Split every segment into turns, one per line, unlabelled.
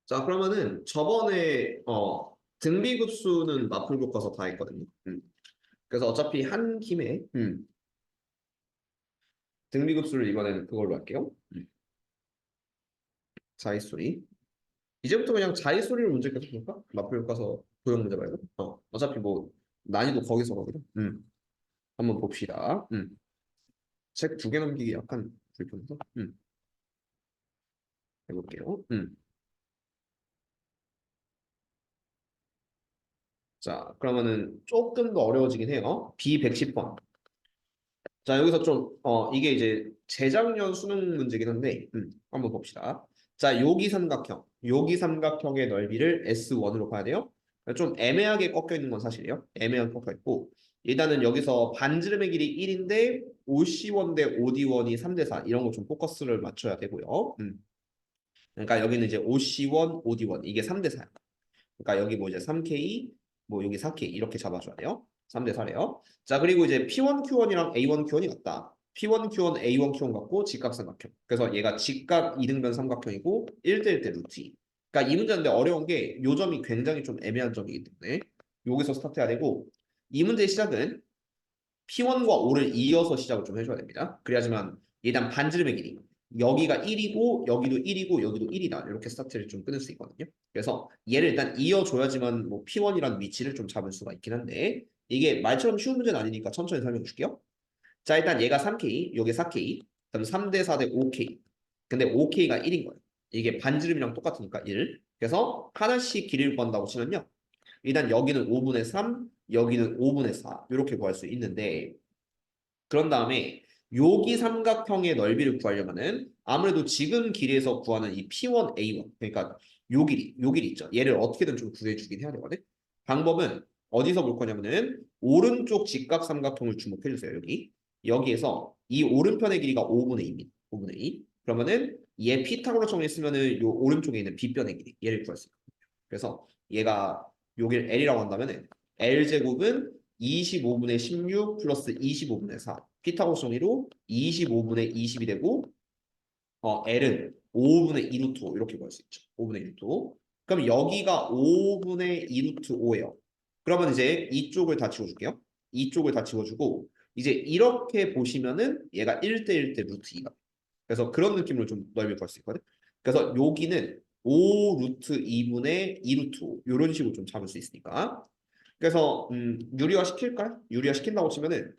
자, 그러면은 저번에 등비급수는 마플 교과서 다 했거든요. 그래서 어차피 한 김에 등비급수를 이번에는 그걸로 할게요. 자릿수리. 이제부터 그냥 자릿수리를 문제 계속 볼까? 마플 교과서 도형 문제 말고. 어차피 뭐 난이도 거기서 거거든. 한번 봅시다. 책 두 개 넘기기 약간 불편해서. 해볼게요. 자, 그러면은 조금 더 어려워지긴 해요. B110번. 자, 여기서 좀, 이게 이제 재작년 수능 문제긴 한데, 한번 봅시다. 자, 여기 삼각형의 넓이를 S1으로 봐야 돼요. 좀 애매하게 꺾여 있는 건 사실이에요. 애매하게 꺾여 있고, 일단은 여기서 반지름의 길이 1인데, OC1 대 OD1이 3 대 4, 이런 거 좀 포커스를 맞춰야 되고요. 그러니까 여기는 이제 OC1, OD1, 이게 3 대 4. 그러니까 여기 뭐 이제 3K, 뭐 여기 4K 이렇게 잡아줘야 돼요. 3대 4래요. 자, 그리고 이제 P1Q1이랑 A1Q1이 같다. P1Q1, A1Q1 같고 직각삼각형. 그래서 얘가 직각 이등변 삼각형이고 1대 1대 루트 2. 그러니까 이 문제인데 어려운 게 요 점이 굉장히 좀 애매한 점이기 때문에 여기서 스타트해야 되고 이 문제의 시작은 P1과 O를 이어서 시작을 좀 해줘야 됩니다. 그래야지만 일단 반지름의 길이 여기가 1이고 여기도 1이고 여기도 1이다. 이렇게 스타트를 좀 끊을 수 있거든요. 그래서 얘를 일단 이어줘야지만 뭐 P1이라는 위치를 좀 잡을 수가 있긴 한데 이게 말처럼 쉬운 문제는 아니니까 천천히 설명해 줄게요. 자, 일단 얘가 3K, 여기 4K, 그럼 3대 4 대 5K. 근데 5K가 1인 거예요. 이게 반지름이랑 똑같으니까 1. 그래서 하나씩 길이를 구한다고 치면요. 일단 여기는 5분의 3, 여기는 5분의 4 이렇게 구할 수 있는데 그런 다음에 여기 삼각형의 넓이를 구하려면은 아무래도 지금 길이에서 구하는 이 P1A1 그러니까 요 길이 있죠. 얘를 어떻게든 좀 구해주긴 해야 되거든. 방법은 어디서 볼 거냐면은 오른쪽 직각 삼각형을 주목해 주세요. 여기에서 이 오른편의 길이가 5분의 2입니다. 5분의 2. 그러면은 얘 피타고라 정리 쓰면은 요 오른쪽에 있는 빗변의 길이 얘를 구할 수 있거든요. 그래서 얘가 여기를 L이라고 한다면은 L제곱은 25분의 16 플러스 25분의 4. 피타고라스 정리로 25분의 20이 되고 L은 5분의 2 루트 5 이렇게 구할 수 있죠. 5분의 2 루트 5. 그럼 여기가 5분의 2 루트 5예요. 그러면 이제 이쪽을 다 지워줄게요. 이쪽을 다 지워주고 이제 이렇게 보시면은 얘가 1대 1대 루트 2가. 그래서 그런 느낌으로 좀 넓이 구할 수 있거든. 그래서 여기는 5 루트 2분의 2 루트 5 이런 식으로 좀 잡을 수 있으니까. 그래서 유리화 시킬까요? 유리화 시킨다고 치면은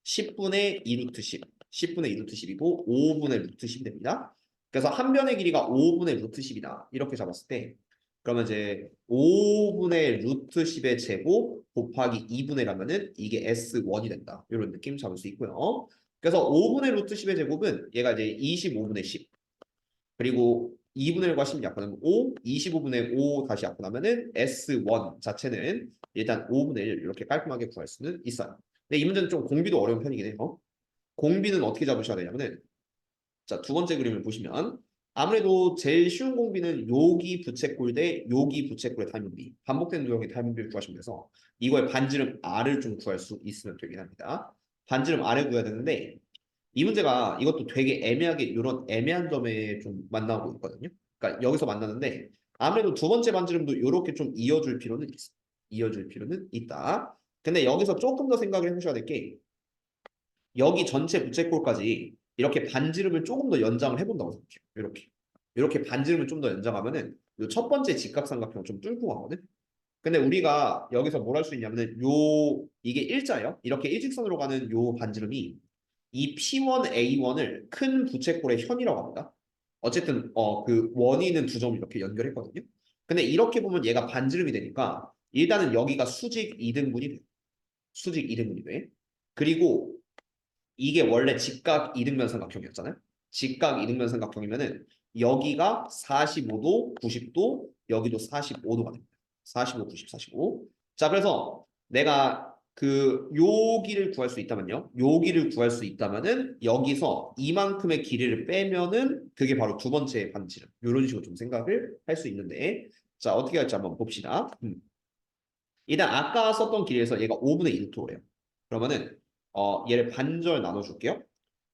10분의 2 루트 10, 10분의 2 루트 10이고 5분의 루트 10이 됩니다. 그래서 한 변의 길이가 5분의 루트 10이다. 이렇게 잡았을 때 그러면 이제 5분의 루트 10의 제곱 곱하기 2분의 라면은 이게 S1이 된다. 이런 느낌 잡을 수 있고요. 그래서 5분의 루트 10의 제곱은 얘가 이제 25분의 10 그리고 2분의 1과 10 약분하면 5, 25분의 5 다시 약분하면은 S1 자체는 일단 5분의 1 이렇게 깔끔하게 구할 수는 있어요. 근데 이 문제는 좀 공비도 어려운 편이긴 해요. 공비는 어떻게 잡으셔야 되냐면은 자, 두 번째 그림을 보시면 아무래도 제일 쉬운 공비는 여기 부채꼴 대 여기 부채꼴의 닮은비 반복된 도형의 닮은비를 구하시면 돼서 이거의 반지름 R을 좀 구할 수 있으면 되긴 합니다. 반지름 R을 구해야 되는데 이 문제가 이것도 되게 애매하게 이런 애매한 점에 좀 만나고 있거든요. 그러니까 여기서 만나는데 아무래도 두 번째 반지름도 이렇게 좀 이어줄 필요는 있어. 이어줄 필요는 있다. 근데 여기서 조금 더 생각을 해보셔야 될 게 여기 전체 부채꼴까지 이렇게 반지름을 조금 더 연장을 해본다고 생각해요. 이렇게 반지름을 좀 더 연장하면은 이 첫 번째 직각삼각형을 좀 뚫고 가거든. 근데 우리가 여기서 뭘 할 수 있냐면은 이게 일자예요. 이렇게 일직선으로 가는 요 반지름이 이 P1A1을 큰 부채꼴의 현이라고 합니다. 어쨌든 그 원이 있는 두 점을 이렇게 연결했거든요. 근데 이렇게 보면 얘가 반지름이 되니까 일단은 여기가 수직 2등분이 돼. 수직 2등분이 돼. 그리고 이게 원래 직각 이등변 삼각형이었잖아요. 직각 이등변 삼각형이면은 여기가 45도, 90도, 여기도 45도가 됩니다. 45, 90, 45. 자, 그래서 내가 그 여기를 구할 수 있다면요. 여기를 구할 수 있다면은 여기서 이만큼의 길이를 빼면은 그게 바로 두 번째 반지름. 이런 식으로 좀 생각을 할 수 있는데 자, 어떻게 할지 한번 봅시다. 일단 아까 썼던 길이에서 얘가 5분의 1루트래요. 그러면은 얘를 반절 나눠줄게요.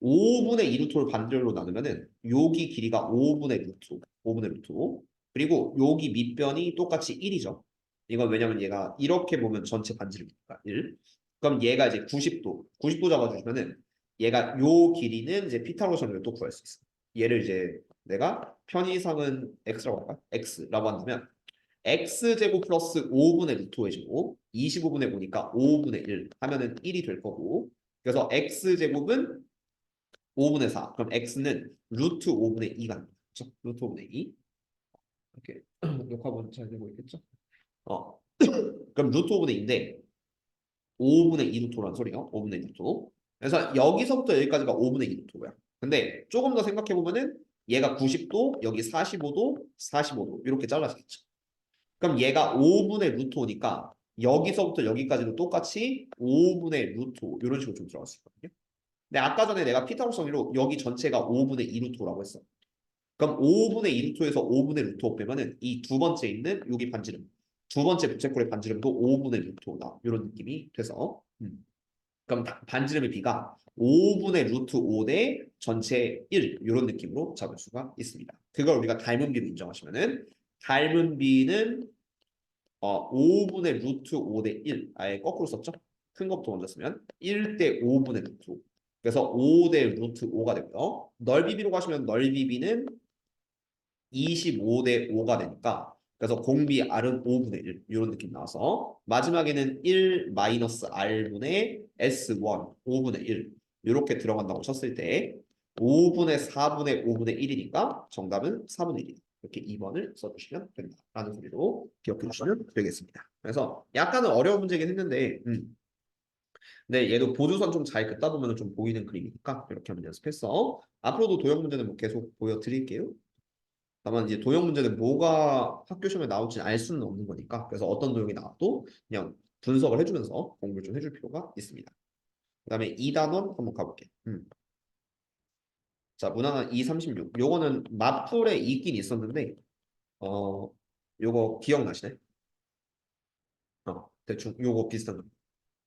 5분의 2 루트를 반절로 나누면은 여기 길이가 5분의 루트 5분의 루트 5 그리고 여기 밑변이 똑같이 1이죠. 이건 왜냐면 얘가 이렇게 보면 전체 반지름이니까 1. 그럼 얘가 이제 90도 잡아주시면은 얘가 요 길이는 이제 피타고라스를 또 구할 수 있어. 얘를 이제 내가 편의상은 x라고 할까? x라고 한다면 x제곱 플러스 5분의 루트 5해주고 25분의 5니까 5분의 1 하면은 1이 될 거고 그래서 x제곱은 5분의 4 그럼 x는 루트 5분의 2가 됩니다. 그렇죠? 루트 5분의 2 이렇게 녹화본 잘 되고 있겠죠? 어 그럼 루트 5분의 2인데 5분의 2 루트라는 소리요. 5분의 2 루트. 그래서 여기서부터 여기까지가 5분의 2 루트고요. 근데 조금 더 생각해 보면은 얘가 90도, 여기 45도, 45도 이렇게 잘라지겠죠. 그럼 얘가 5분의 루트 5니까 여기서부터 여기까지도 똑같이 5분의 루트 5 이런 식으로 좀 들어갈 수 있거든요. 근데 아까 전에 내가 피타고라스 정리로 여기 전체가 5분의 2 루트 5라고 했어. 그럼 5분의 2 루트 5에서 5분의 루트 5 빼면은 이 두 번째 있는 여기 반지름 두 번째 부채꼴의 반지름도 5분의 루트 5다. 이런 느낌이 돼서 그럼 반지름의 비가 5분의 루트 5 대 전체 1 이런 느낌으로 잡을 수가 있습니다. 그걸 우리가 닮은 비로 인정하시면은 닮은 비는 5분의 루트 5 대 1 아예 거꾸로 썼죠? 큰 것부터 먼저 쓰면 1 대 5분의 루트 5 그래서 5 대 루트 5가 되고요. 넓이 비로 가시면 넓이 비는 25 대 5가 되니까 그래서 공비 R은 5분의 1 이런 느낌 나와서 마지막에는 1 마이너스 R분의 S1 5분의 1 이렇게 들어간다고 쳤을 때 5분의 4분의 5분의 1이니까 정답은 4분의 1이다. 이렇게 2번을 써주시면 된다. 라는 소리로 기억해 주시면 되겠습니다. 그래서 약간은 어려운 문제긴 했는데 근데 얘도 보조선 좀 잘 긋다 보면 좀 보이는 그림이니까 이렇게 한번 연습했어. 앞으로도 도형 문제는 뭐 계속 보여드릴게요. 다만 이제 도형 문제는 뭐가 학교 시험에 나올지 알 수는 없는 거니까 그래서 어떤 도형이 나와도 그냥 분석을 해주면서 공부를 좀 해줄 필요가 있습니다. 그다음에 2단원 한번 가볼게. 자, 문항은 236. 요거는 마플에 있긴 있었는데 어 요거 기억나시네? 대충 요거 비슷한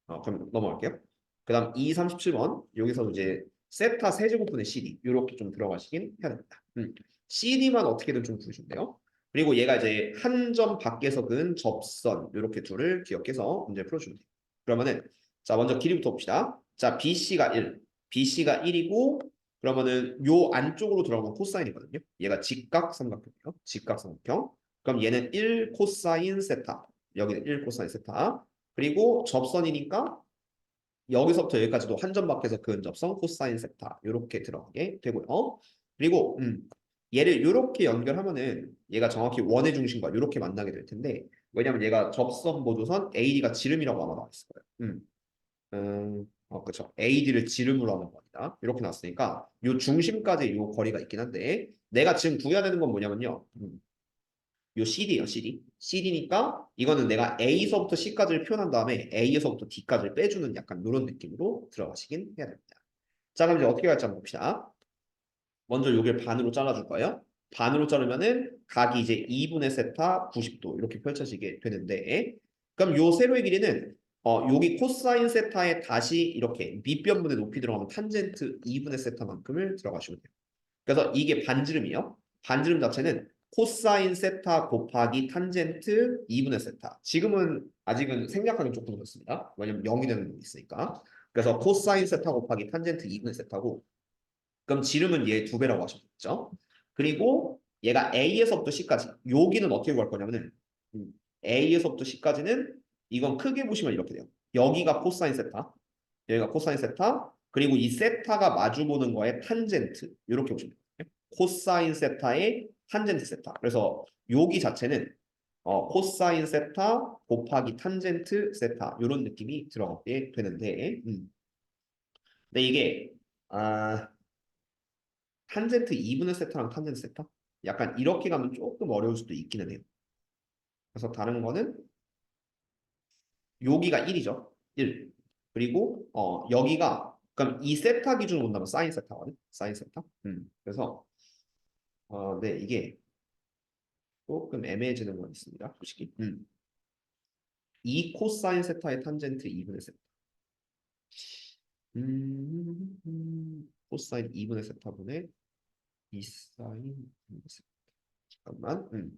거. 그럼 넘어갈게요. 그다음 237번 여기서 이제 세타 세제곱분의 CD 이렇게 좀 들어가시긴 해야 됩니다. CD만 어떻게든 좀 부르시면 돼요. 그리고 얘가 이제 한 점 밖에서 그은 접선 이렇게 둘을 기억해서 문제 풀어주면 돼요. 그러면은 자 먼저 길이부터 봅시다. 자 BC가 1, BC가 1이고 그러면은 요 안쪽으로 들어가면 코사인이거든요. 얘가 직각삼각형이에요. 직각삼각형. 그럼 얘는 1 코사인 세타. 여기는 1 코사인 세타. 그리고 접선이니까 여기서부터 여기까지도 한 점 밖에서 그은 접선 코사인 세타 이렇게 들어가게 되고요. 그리고 얘를 이렇게 연결하면은 얘가 정확히 원의 중심과 이렇게 만나게 될 텐데 왜냐면 얘가 접선 보조선 AD가 지름이라고 아마 나와 있을 거예요. 그렇죠. AD를 지름으로 하는 겁니다. 이렇게 나왔으니까 이 중심까지 이 거리가 있긴 한데 내가 지금 구해야 되는 건 뭐냐면요. 요 CD예요, CD. CD니까 이거는 내가 A서부터 C까지를 표현한 다음에 A에서부터 D까지를 빼주는 약간 이런 느낌으로 들어가시긴 해야 됩니다. 자, 그럼 이제 어떻게 할지 한번 봅시다. 먼저 요길 반으로 잘라줄 거예요. 반으로 자르면은 각이 이제 2분의 세타 90도 이렇게 펼쳐지게 되는데 그럼 요 세로의 길이는 여기 코사인 세타에 다시 이렇게 밑변분의 높이 들어가면 탄젠트 2분의 세타만큼을 들어가시면 돼요. 그래서 이게 반지름이요. 반지름 자체는 코사인 세타 곱하기 탄젠트 2분의 세타. 지금은 아직은 생략하기 조금 어렵습니다. 왜냐면 0이 되는 거 있으니까. 그래서 코사인 세타 곱하기 탄젠트 2분의 세타고 그럼 지름은 얘 두 배라고 하셨죠. 그리고 얘가 A에서부터 C까지. 여기는 어떻게 구할 거냐면은 A에서부터 C까지는 이건 크게 보시면 이렇게 돼요. 여기가 코사인 세타, 여기가 코사인 세타, 그리고 이 세타가 마주보는 거에 탄젠트 이렇게 보시면 돼요. 코사인 세타의 탄젠트 세타. 그래서 여기 자체는 코사인 세타 곱하기 탄젠트 세타 이런 느낌이 들어가게 되는데 근데 이게 탄젠트 2분의 세타랑 탄젠트 세타? 약간 이렇게 가면 조금 어려울 수도 있기는 해요. 그래서 다른 거는 여기가 1이죠. 1. 그리고 여기가 그럼 이 세타 기준으로 본다면 사인 세타거든. 사인 세타. 그래서 네, 이게 조금 애매해지는 건 있습니다. 솔직히. 2 코사인 세타의 탄젠트 2분의 세타. 코사인 2분의 세타분의 2사인 2분의 세타. 잠깐만.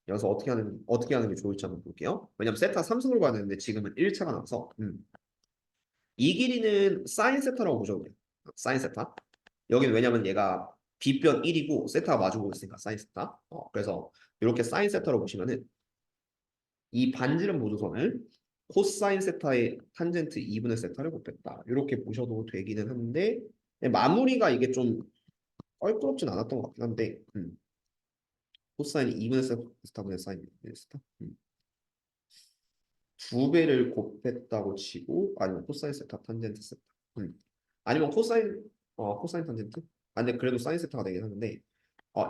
여기서 어떻게 하는 게 좋을지 한번 볼게요. 왜냐면 세타 3승을 봐야 되는데 지금은 1차가 나와서 이 길이는 사인 세타라고 보셔도 돼요. 사인 세타. 여기는 왜냐면 얘가 빗변 1이고 세타가 마주보고 있으니까 사인 세타. 그래서 이렇게 사인 세타로 보시면은 이 반지름 보조선을 코사인 세타의 탄젠트 2분의 세타를 곱했다. 이렇게 보셔도 되기는 한데 마무리가 이게 좀 껄끄럽진 않았던 것 같긴 한데 코사인이 2분의 세타분의 사인 2분의 세타. 두 배를 곱했다고 치고 아니면 코사인 세타 탄젠트 세타. 아니면 코사인 탄젠트? 아 근데 그래도 사인 세타가 되긴 하는데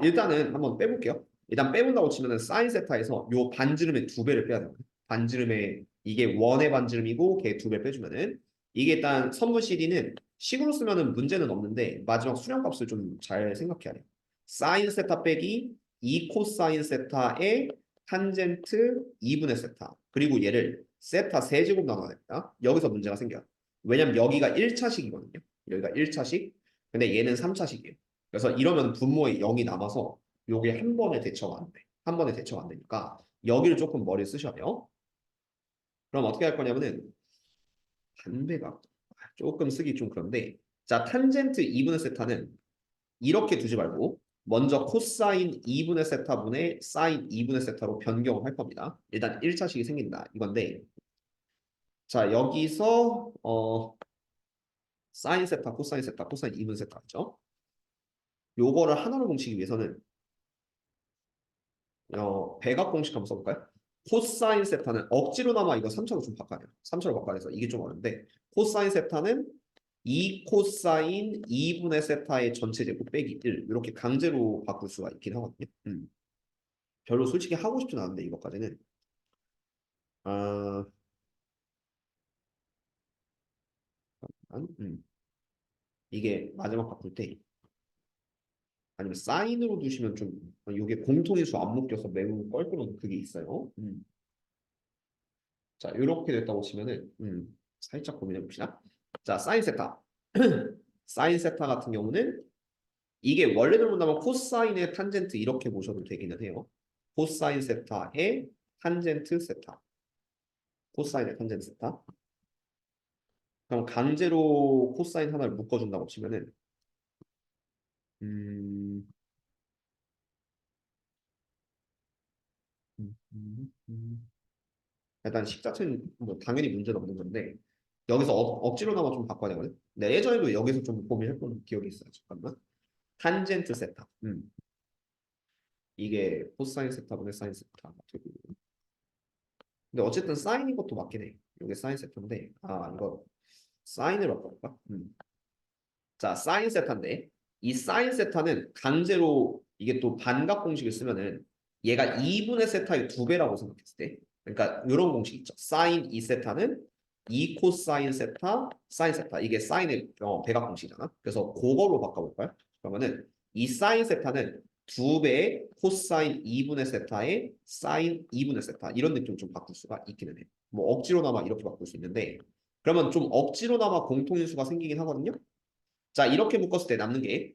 일단은 한번 빼볼게요. 일단 빼본다고 치면은 사인 세타에서 요 반지름의 두 배를 빼야 돼요. 반지름의 이게 원의 반지름이고 걔 두 배 빼주면은 이게 일단 선분 CD는 식으로 쓰면은 문제는 없는데 마지막 수렴값을 좀 잘 생각해야 돼요. 사인 세타 빼기 2 코사인 세타의 탄젠트 2분의 세타 그리고 얘를 세타 세제곱 나눠야 됩니다. 여기서 문제가 생겨요. 왜냐면 여기가 1차식이거든요. 여기가 1차식 근데 얘는 3차식이에요. 그래서 이러면 분모에 0이 남아서 요게 한 번에 대처가 안 돼. 한 번에 대처가 안 되니까 여기를 조금 머리를 쓰셔야 돼요. 그럼 어떻게 할 거냐면은 반배각 조금 쓰기 좀 그런데 자 탄젠트 2분의 세타는 이렇게 두지 말고 먼저 코사인 2분의 세타분의 사인 2분의 세타로 변경을 할 겁니다. 일단 1차식이 생긴다 이건데 자 여기서 사인 세타 코사인 세타 코사인 2분의 세타 있죠. 요거를 하나로 뭉치기 위해서는 배각 공식 한번 써볼까요? 코사인 세타는 억지로나마 이거 3차로 좀 바꿔야 돼요. 3차로 바꿔야 돼서 이게 좀 어려운데 코사인 세타는 2 코사인 2분의 세타의 전체 제곱 빼기 1 이렇게 강제로 바꿀 수가 있긴 하거든요. 별로 솔직히 하고 싶진 않은데 이것까지는 아, 이게 마지막 바꿀 때 아니면 사인으로 두시면 좀 이게 공통인수 안 묶여서 매우 껄끄러운 그게 있어요. 자, 이렇게 됐다고 치면은 살짝 고민해 봅시다. 자, 사인 세타. 사인 세타 같은 경우는 이게 원래대로 본다면 코사인의 탄젠트 이렇게 보셔도 되기는 해요. 코사인 세타의 탄젠트 세타. 코사인의 탄젠트 세타. 그럼 강제로 코사인 하나를 묶어준다고 치면은 음, 일단 식자체는 뭐 당연히 문제는 없는 건데 여기서 억지로나마 좀 바꿔야 되거든. 근데 예전에도 여기서 좀 고민했던 기억이 있어요. 잠깐만. 탄젠트 세타. 이게 코사인 세타분의 사인 세타 되고 근데 어쨌든 사인인 것도 맞긴 해. 이게 사인 세타인데 이거 사인을 바꿔볼까? 자 사인 세타인데 이 사인 세타는 강제로 이게 또 반각 공식을 쓰면은 얘가 2분의 세타의 두 배라고 생각했을 때 그러니까 이런 공식 있죠. 사인 2세타는 2 코사인 세타 사인 세타 이게 사인의 배각 공식이잖아. 그래서 그걸로 바꿔볼까요? 그러면은 이 사인 세타는 두 배의 코사인 2분의 세타의 사인 2분의 세타 이런 느낌 좀 바꿀 수가 있기는 해. 뭐 억지로나마 이렇게 바꿀 수 있는데 그러면 좀 억지로나마 공통인수가 생기긴 하거든요. 자 이렇게 묶었을 때 남는 게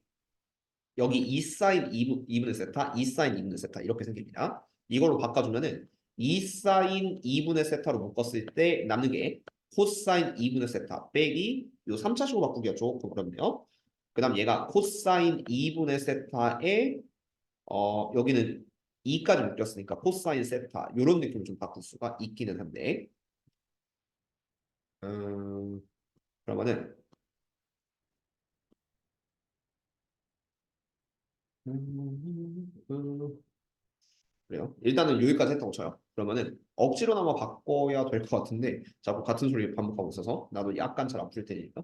여기 2 사인 2분의 세타, 2 사인 2분의 세타 이렇게 생깁니다. 이걸로 바꿔주면은 2 사인 2분의 세타로 묶었을 때 남는 게 코사인 2분의 세타 빼기 요 3차식으로 바꾸기가 조금 어렵네요. 그 다음 얘가 코사인 2분의 세타에 여기는 2까지 묶였으니까 코사인 세타 이런 느낌을 좀 바꿀 수가 있기는 한데 그러면은 그래요. 일단은 여기까지 했다고 쳐요. 그러면은 억지로나마 바꿔야 될 것 같은데 자꾸 같은 소리 반복하고 있어서 나도 약간 잘 안 풀 테니까.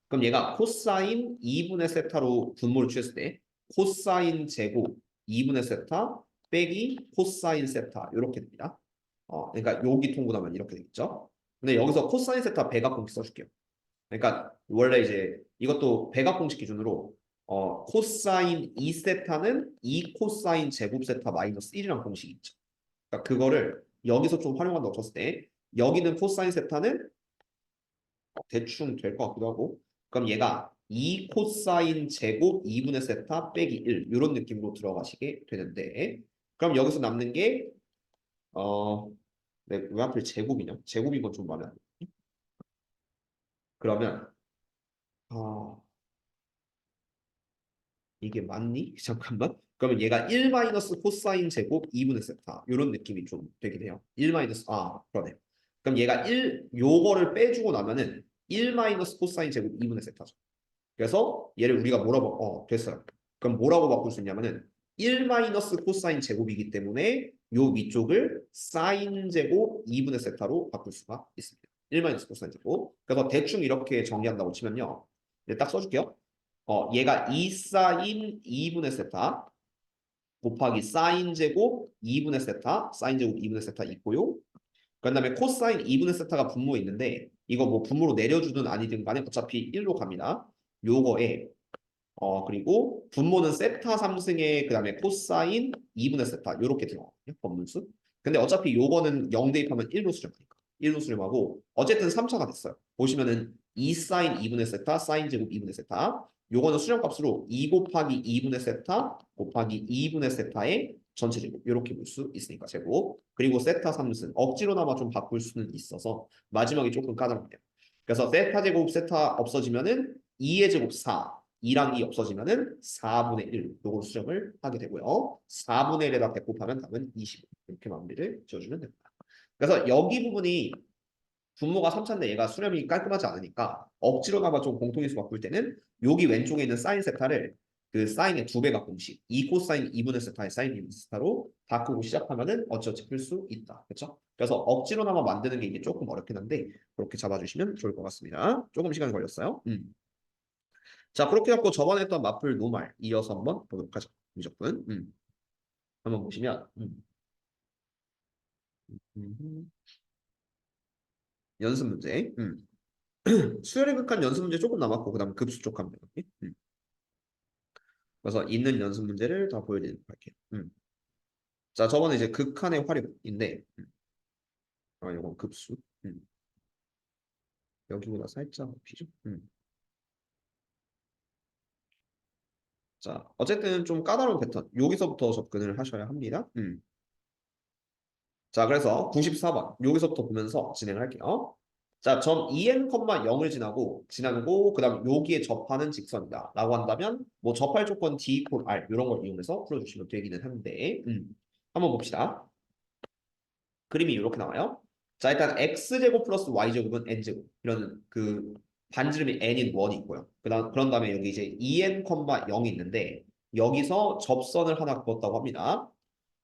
그럼 얘가 코사인 2분의 세타로 분모를 취했을 때 코사인 제곱 2분의 세타 빼기 코사인 세타 이렇게 됩니다. 그러니까 여기 통분하면 이렇게 되겠죠. 근데 여기서 코사인 세타 배각 공식 써줄게요. 그러니까 원래 이제 이것도 배각 공식 기준으로 코사인 2세타는 2 코사인 제곱 세타 마이너스 1이라는 공식이 있죠. 그러니까 그거를 여기서 좀 활용한다고 쳤을 때 여기는 코사인 세타는 대충 될 것 같기도 하고 그럼 얘가 2 코사인 제곱 2분의 세타 빼기 1 이런 느낌으로 들어가시게 되는데 그럼 여기서 남는 게 네, 왜 하필 제곱이냐? 제곱인 건 좀 마음에 안 들어. 그러면 아 이게 맞니? 잠깐만. 그러면 얘가 1 마이너스 코사인 제곱 2분의 세타 이런 느낌이 좀 되긴 해요. 1 마이너스 그러네. 그럼 얘가 1 요거를 빼주고 나면은 1 마이너스 코사인 제곱 2분의 세타죠. 그래서 얘를 우리가 뭐라고 됐어요. 그럼 뭐라고 바꿀 수 있냐면은 1 마이너스 코사인 제곱이기 때문에 요 위쪽을 사인 제곱 2분의 세타로 바꿀 수가 있습니다. 1 마이너스 코사인 제곱. 그래서 대충 이렇게 정리한다고 치면요. 이제 딱 써줄게요. 얘가 2 사인 2분의 세타 곱하기 사인 제곱 2분의 세타, 사인 제곱 2분의 세타 있고요. 그 다음에 코사인 2분의 세타가 분모에 있는데 이거 뭐 분모로 내려주든 아니든 간에 어차피 1로 갑니다. 요거에 그리고 분모는 세타 3승에 그 다음에 코사인 2분의 세타 요렇게 들어가거든요. 법문수. 근데 어차피 요거는 0 대입하면 1로 수렴하니까 1로 수렴하고 어쨌든 3차가 됐어요. 보시면은 2 사인 2분의 세타 사인 제곱 2분의 세타 요거는 수렴값으로 2 곱하기 2분의 세타 곱하기 2분의 세타의 전체 제곱 이렇게 볼 수 있으니까 제곱 그리고 세타 3승 억지로나마 좀 바꿀 수는 있어서 마지막에 조금 까다롭네요. 그래서 세타 제곱 세타 없어지면은 2의 제곱 4 2랑 2 없어지면은 4분의 1 요걸 수정을 하게 되고요. 4분의 1에다 100 곱하면 답은 25 이렇게 마무리를 지어주면 됩니다. 그래서 여기 부분이 분모가 3차인데 얘가 수렴이 깔끔하지 않으니까 억지로나마 좀 공통인수 바꿀 때는 여기 왼쪽에 있는 사인 세타를 그 사인의 2배가 공식 2 코사인 2분의 세타의 사인 2분의 세타로 바꾸고 시작하면은 어찌어찌 풀 수 있다. 그렇죠? 그래서 억지로나마 만드는 게 이게 조금 어렵긴 한데 그렇게 잡아주시면 좋을 것 같습니다. 조금 시간이 걸렸어요. 자, 그렇게 해갖고 저번에 했던 마플 노말 이어서 한번 보도록 하죠. 무조건. 한번 보시면 음. 연습 문제. 수열의 극한 연습 문제 조금 남았고 그다음 급수 쪽 하면 돼요. 그래서 있는 연습 문제를 다 보여드리도록 할게요. 자, 저번에 이제 극한의 활용인데 이건 급수. 여기보다 살짝 높이죠. 자, 어쨌든 좀 까다로운 패턴. 여기서부터 접근을 하셔야 합니다. 자, 그래서 94번 여기서부터 보면서 진행을 할게요. 자, 점 2n, 0을 지나고 그다음 여기에 접하는 직선이다 라고 한다면 뭐 접할 조건 d equal r 이런 걸 이용해서 풀어주시면 되기는 한데 한번 봅시다. 그림이 이렇게 나와요. 자, 일단 x제곱 플러스 y제곱은 n제곱 이런 그 반지름이 n인 원이 있고요. 그런 다음에 여기 이제 2n, 0이 있는데 여기서 접선을 하나 그었다고 합니다.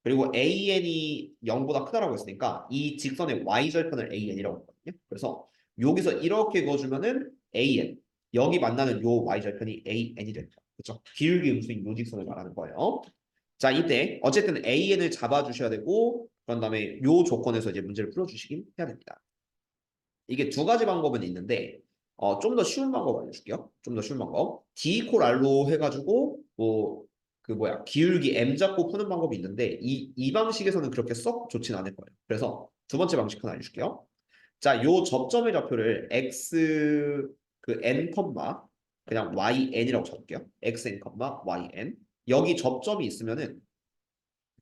그리고 an이 0보다 크다라고 했으니까 이 직선의 y절편을 an이라고 하거든요. 그래서 여기서 이렇게 그어주면은 an 여기 만나는 요 y절편이 an이 됩니다. 그렇죠? 기울기 음수인 요 직선을 말하는 거예요. 자, 이때 어쨌든 an을 잡아주셔야 되고 그런 다음에 요 조건에서 이제 문제를 풀어주시긴 해야 됩니다. 이게 두 가지 방법은 있는데 좀 더 쉬운 방법 알려줄게요. 좀 더 쉬운 방법. D 콜 R로 해가지고 뭐 그 뭐야 기울기 M 잡고 푸는 방법이 있는데 이 방식에서는 그렇게 썩 좋진 않을 거예요. 그래서 두 번째 방식 하나 알려줄게요. 자, 요 접점의 좌표를 x 그 n 그냥yn이라고 적을게요. xn, yn 여기 접점이 있으면은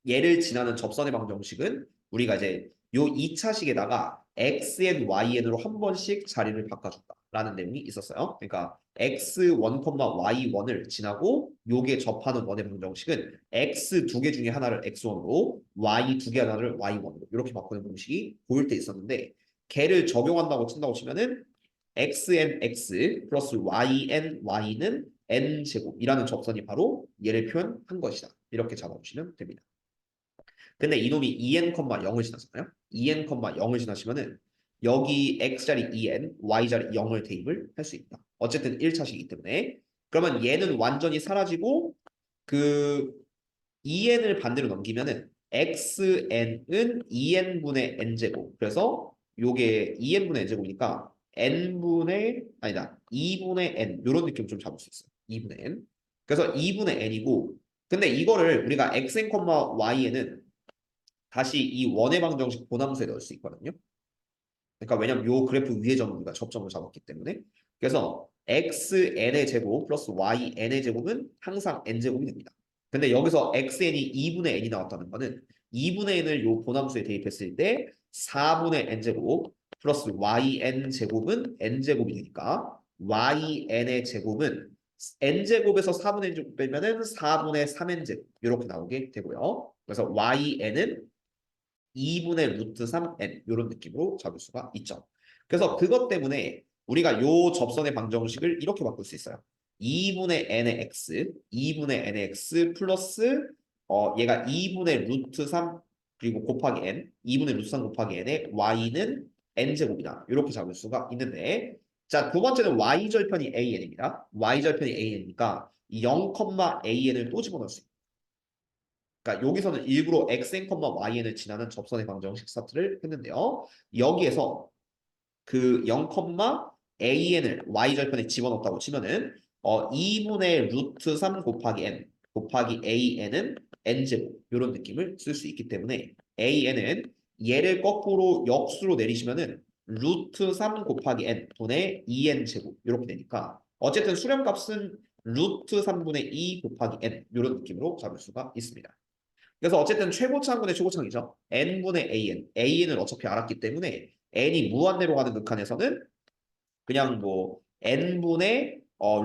얘를 지나는 접선의 방정식은 우리가 이제 요 2차식에다가 xn,yn으로 한 번씩 자리를 바꿔준다라는 내용이 있었어요. 그러니까 x1, y1을 지나고 요게 접하는 원의 방정식은 x 두 개 중에 하나를 x1으로 y 두 개 하나를 y1으로 이렇게 바꾸는 방식이 보일 때 있었는데 걔를 적용한다고 친다고 치면은 xnx 플러스 yny는 n제곱이라는 접선이 바로 얘를 표현한 것이다. 이렇게 잡아주시면 됩니다. 근데 이놈이 2n, 0을 지나잖아요. 2n, 0을 지나시면은 여기 x자리 2n, y자리 0을 대입을 할 수 있다. 어쨌든 1차식이기 때문에. 그러면 얘는 완전히 사라지고 그 2n을 반대로 넘기면은 xn은 2n분의 n제곱. 그래서 요게 2n분의 n제곱이니까 n분의 아니다. 2분의 n 요런 느낌 좀 잡을 수 있어요. 2분의 n. 그래서 2분의 n이고 근데 이거를 우리가 xn, y에는 다시 이 원의 방정식 보남수에 넣을 수 있거든요. 그러니까 왜냐면 요 그래프 위의 점을 우리가 접점을 잡았기 때문에 그래서 xn의 제곱 플러스 yn의 제곱은 항상 n제곱이 됩니다. 근데 여기서 xn이 2분의 n이 나왔다는 거는 2분의 n을 요 보남수에 대입했을 때 4분의 n제곱 플러스 yn 제곱은 n제곱이 되니까 yn의 제곱은 n제곱에서 4분의 n제곱 빼면은 4분의 3n제곱 이렇게 나오게 되고요. 그래서 yn은 2분의 루트 3n 이런 느낌으로 잡을 수가 있죠. 그래서 그것 때문에 우리가 요 접선의 방정식을 이렇게 바꿀 수 있어요. 2분의 n의 x, 2분의 n의 x 플러스 얘가 2분의 루트 3 그리고 곱하기 n, 2분의 루트 3 곱하기 n의 y는 n제곱이다. 이렇게 잡을 수가 있는데 자, 두 번째는 y절편이 an입니다. y절편이 an이니까 0,an을 또 집어넣을 수 있어요. 그러니까 여기서는 일부러 xn, yn을 지나는 접선의 방정식 스타트를 했는데요. 여기에서 그 0,an을 y절편에 집어넣었다고 치면은 2분의 루트 3 곱하기 n 곱하기 an은 n제곱 이런 느낌을 쓸 수 있기 때문에 an은 얘를 거꾸로 역수로 내리시면은 루트 3 곱하기 n 분의 2n제곱 이렇게 되니까 어쨌든 수렴값은 루트 3분의 2 곱하기 n 이런 느낌으로 잡을 수가 있습니다. 그래서 어쨌든 최고차항분의 최고차항이죠. n분의 an을 어차피 알았기 때문에 n이 무한대로 가는 극한에서는 그냥 뭐 n분의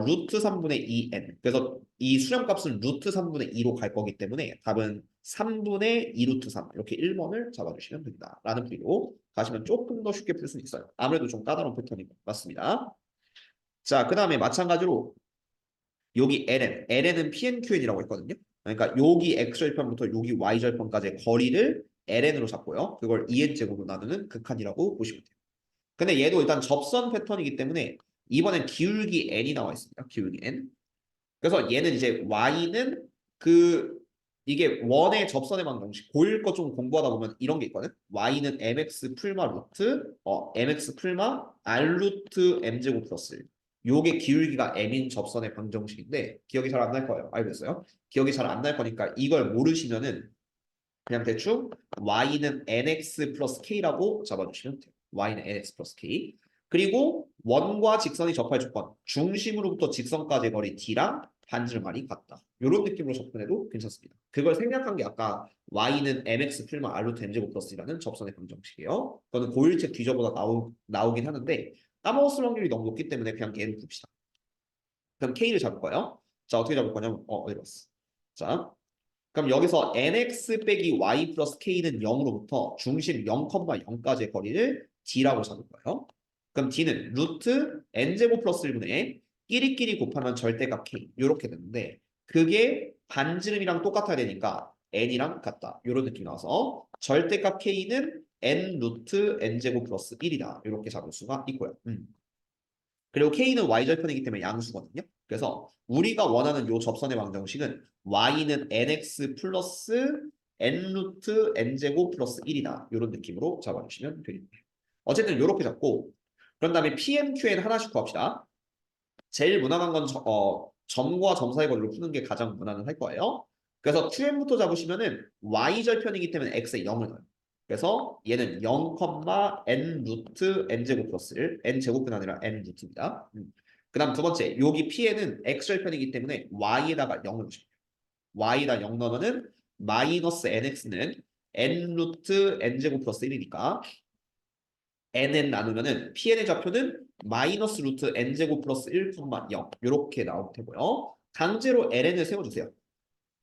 루트 3분의 2n. 그래서 이 수렴값은 루트 3분의 2로 갈 거기 때문에 답은 3분의 2 루트 3 이렇게 1번을 잡아주시면 됩니다. 라는 풀이로 가시면 조금 더 쉽게 풀 수는 있어요. 아무래도 좀 까다로운 패턴인 것 같습니다. 자, 그 다음에 마찬가지로 여기 ln은 pnqn이라고 했거든요. 그러니까 여기 x절편부터 여기 y절편까지의 거리를 ln으로 잡고요. 그걸 2n제곱으로 나누는 극한이라고 보시면 돼요. 근데 얘도 일단 접선 패턴이기 때문에 이번엔 기울기 n이 나와 있습니다. 기울기 n. 그래서 얘는 이제 y는 그 이게 원의 접선의 방정식 고일 거 좀 공부하다 보면 이런 게 있거든. y는 mx 풀마 루트 mx 풀마 r 루트 m제곱 플러스 요게 기울기가 m인 접선의 방정식인데 기억이 잘 안 날 거예요. 알고 있어요? 기억이 잘 안 날 거니까 이걸 모르시면은 그냥 대충 y는 nx 플러스 k라고 잡아주시면 돼요. y는 nx 플러스 k. 그리고 원과 직선이 접할 조건, 중심으로부터 직선까지의 거리 d랑 반지름말이 같다. 이런 느낌으로 접근해도 괜찮습니다. 그걸 생략한 게 아까 y는 mx 풀마 r루트 m제곱 플러스라는 접선의 방정식이에요. 그거는 고일책 뒤져보다 나오긴 하는데 까먹었을 확률이 너무 높기 때문에 그냥 걔를 봅시다. 그럼 k를 잡을 거예요. 자, 어떻게 잡을 거냐면 어디 갔어? 자, 그럼 여기서 nx 빼기 y 플러스 k는 0으로부터 중심 0,0까지의 거리를 d라고 잡을 거예요. 그럼 d는 루트 n제곱 플러스 1분의 끼리끼리 곱하면 절대값 k 이렇게 되는데 그게 반지름이랑 똑같아야 되니까 n이랑 같다. 이런 느낌이 나와서 절대값 k는 n 루트 n제곱 플러스 1이다. 이렇게 잡을 수가 있고요. 그리고 K는 Y절편이기 때문에 양수거든요. 그래서 우리가 원하는 요 접선의 방정식은 Y는 NX 플러스 N 루트 N제곱 플러스 1이다. 이런 느낌으로 잡아주시면 되겠네요. 어쨌든 이렇게 잡고 그런 다음에 PMQN 하나씩 구합시다. 제일 무난한 건 점과 점 사이 거리를 푸는 게 가장 무난할 거예요. 그래서 QM부터 잡으시면은 Y절편이기 때문에 X에 0을 넣어요. 그래서 얘는 0, n 루트 n제곱 플러스 1, n제곱은 아니라 n 루트입니다. 그 다음 두 번째, 여기 P에는 x절편이기 때문에 y에다가 0을 넣으십니다. y에다 0 넣으면은 마이너스 nx는 n 루트 n제곱 플러스 1이니까 nn 나누면은 Pn의 좌표는 마이너스 루트 n제곱 플러스 1, 0 이렇게 나올 테고요. 강제로 ln을 세워주세요.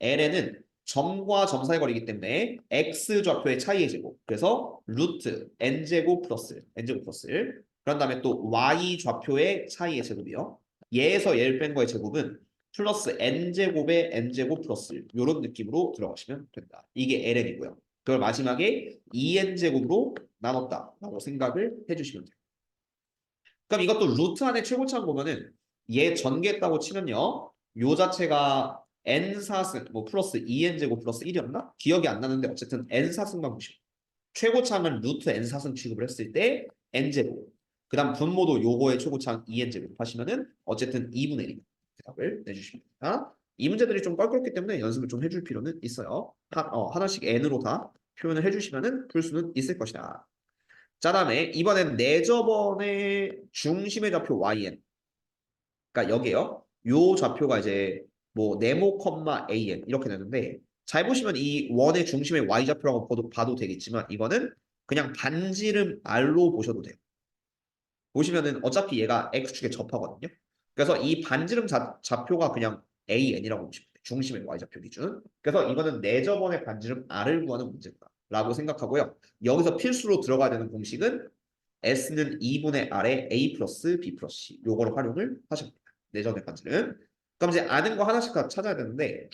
ln은 점과 점 사이 거리이기 때문에 x 좌표의 차이의 제곱. 그래서 루트 n제곱 플러스 n제곱 플러스 1. 그런 다음에 또 y 좌표의 차이의 제곱이요. 얘에서 얘를 뺀 거의 제곱은 플러스 n제곱의 n제곱 플러스 1. 이런 느낌으로 들어가시면 된다. 이게 ln이고요. 그걸 마지막에 2n제곱으로 나눴다라고 생각을 해주시면 돼요. 그럼 이것도 루트 안에 최고차항 보면은 얘 전개했다고 치면요. 요 자체가 n4승 뭐 플러스 2n제곱 플러스 1이었나? 기억이 안 나는데 어쨌든 n4승만 보시면 최고차항은 루트 n4승 취급을 했을 때 n제곱 그 다음 분모도 요거의 최고차항 2n제곱 하시면은 어쨌든 2분의 1 대답을 내주시면 됩니다. 이 문제들이 좀 껄끄럽기 때문에 연습을 좀 해줄 필요는 있어요. 하나씩 n으로 다 표현을 해주시면은 풀 수는 있을 것이다. 자, 다음에 이번엔 내저번의 중심의 좌표 yn 그러니까 여기에요. 요 좌표가 이제 뭐 네모, an 이렇게 되는데 잘 보시면 이 원의 중심의 y좌표라고 봐도 되겠지만 이거는 그냥 반지름 r로 보셔도 돼요. 보시면은 어차피 얘가 x축에 접하거든요. 그래서 이 반지름 좌표가 그냥 an이라고 보시면 돼요. 중심의 y좌표 기준. 그래서 이거는 내저번의 반지름 r을 구하는 문제다라고 생각하고요. 여기서 필수로 들어가야 되는 공식은 S는 2분의 R에 A 플러스 B 플러스 C 요거를 활용을 하셔야 됩니다. 내전의 반지름. 그럼 이제 아는 거 하나씩 찾아야 되는데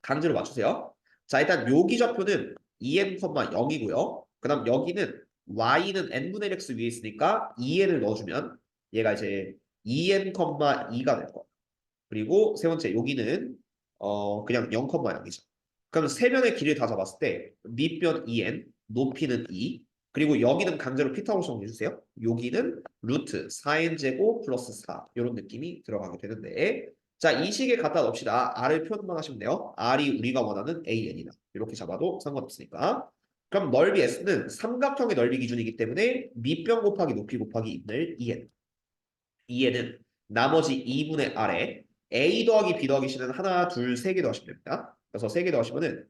강제로 맞추세요. 자, 일단 여기 좌표는 2n,0이고요. 그 다음 여기는 y는 n분의 x 위에 있으니까 2n을 넣어주면 얘가 이제 2n,2가 될 거예요. 그리고 세 번째 여기는 그냥 0,0이죠. 그럼 세 변의 길이를 다 잡았을 때 밑변 2n, 높이는 2, 그리고 여기는 강제로 피타고라스 정리해주세요. 여기는 루트 4n 제곱 플러스 4 이런 느낌이 들어가게 되는데 자, 이 식에 갖다 넣읍시다. r을 표현만 하시면 돼요. r이 우리가 원하는 an이다. 이렇게 잡아도 상관없으니까. 그럼 넓이 s는 삼각형의 넓이 기준이기 때문에 밑변 곱하기 높이 곱하기 2분의 2n. 2n은 나머지 2분의 r에 a 더하기 b 더하기 c는 하나, 둘, 세 개 더하시면 됩니다. 그래서 세 개 더하시면은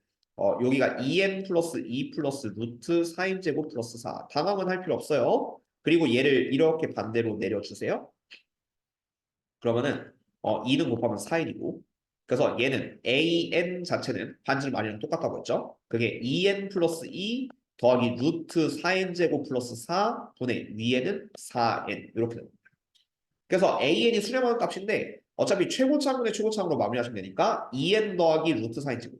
여기가 2n 플러스 2 플러스 루트 4n 제곱 플러스 4. 당황은 할 필요 없어요. 그리고 얘를 이렇게 반대로 내려주세요. 그러면은 2는 곱하면 4n이고 그래서 얘는 an 자체는 반지름 r이랑 똑같다고 했죠. 그게 2n 플러스 2 더하기 루트 4n 제곱 플러스 4 분의 위에는 4n 이렇게 됩니다. 그래서 an이 수렴하는 값인데 어차피 최고차분의 최고차분으로 마무리하시면 되니까 2n 더하기 루트 4n 제곱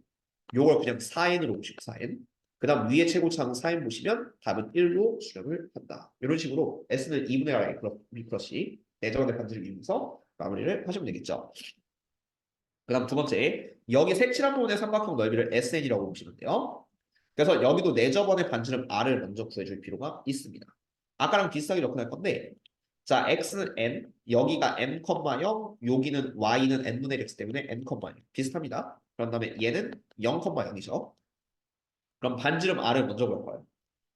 요걸 그냥 4n으로 보시고 4n 그 다음 위에 최고차는 4n 보시면 답은 1로 수렴을 한다. 이런 식으로 s는 2분의 r b 플러스 내정의 반지를 이용해서 마무리를 하시면 되겠죠. 그 다음 두 번째 여기 색칠한 부분의 삼각형 넓이를 SN이라고 보시면 돼요. 그래서 여기도 내저번의 반지름 R을 먼저 구해줄 필요가 있습니다. 아까랑 비슷하게 접근할 건데 자 X는 N, 여기가 N,0, 여기는 Y는 N분의 X 때문에 N,0 비슷합니다. 그런 다음에 얘는 0,0이죠. 그럼 반지름 R을 먼저 구할 거예요.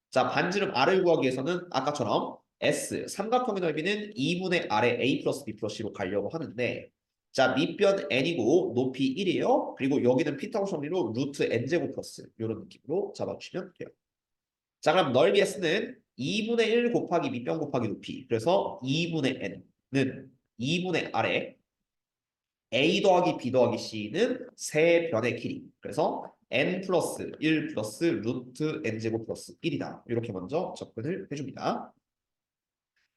자 반지름 R을 구하기 위해서는 아까처럼 S, 삼각형의 넓이는 2분의 R의 A 플러스 B 플러스 C로 가려고 하는데 자 밑변 n이고 높이 1이에요. 그리고 여기는 피타고라스 정리로 루트 n제곱 플러스 이런 느낌으로 잡아주시면 돼요. 자 그럼 넓이 S는 2분의 1 곱하기 밑변 곱하기 높이 그래서 2분의 n은 2분의 R에 A 더하기 B 더하기 C는 세 변의 길이 그래서 n 플러스 1 플러스 루트 n제곱 플러스 1이다. 이렇게 먼저 접근을 해줍니다.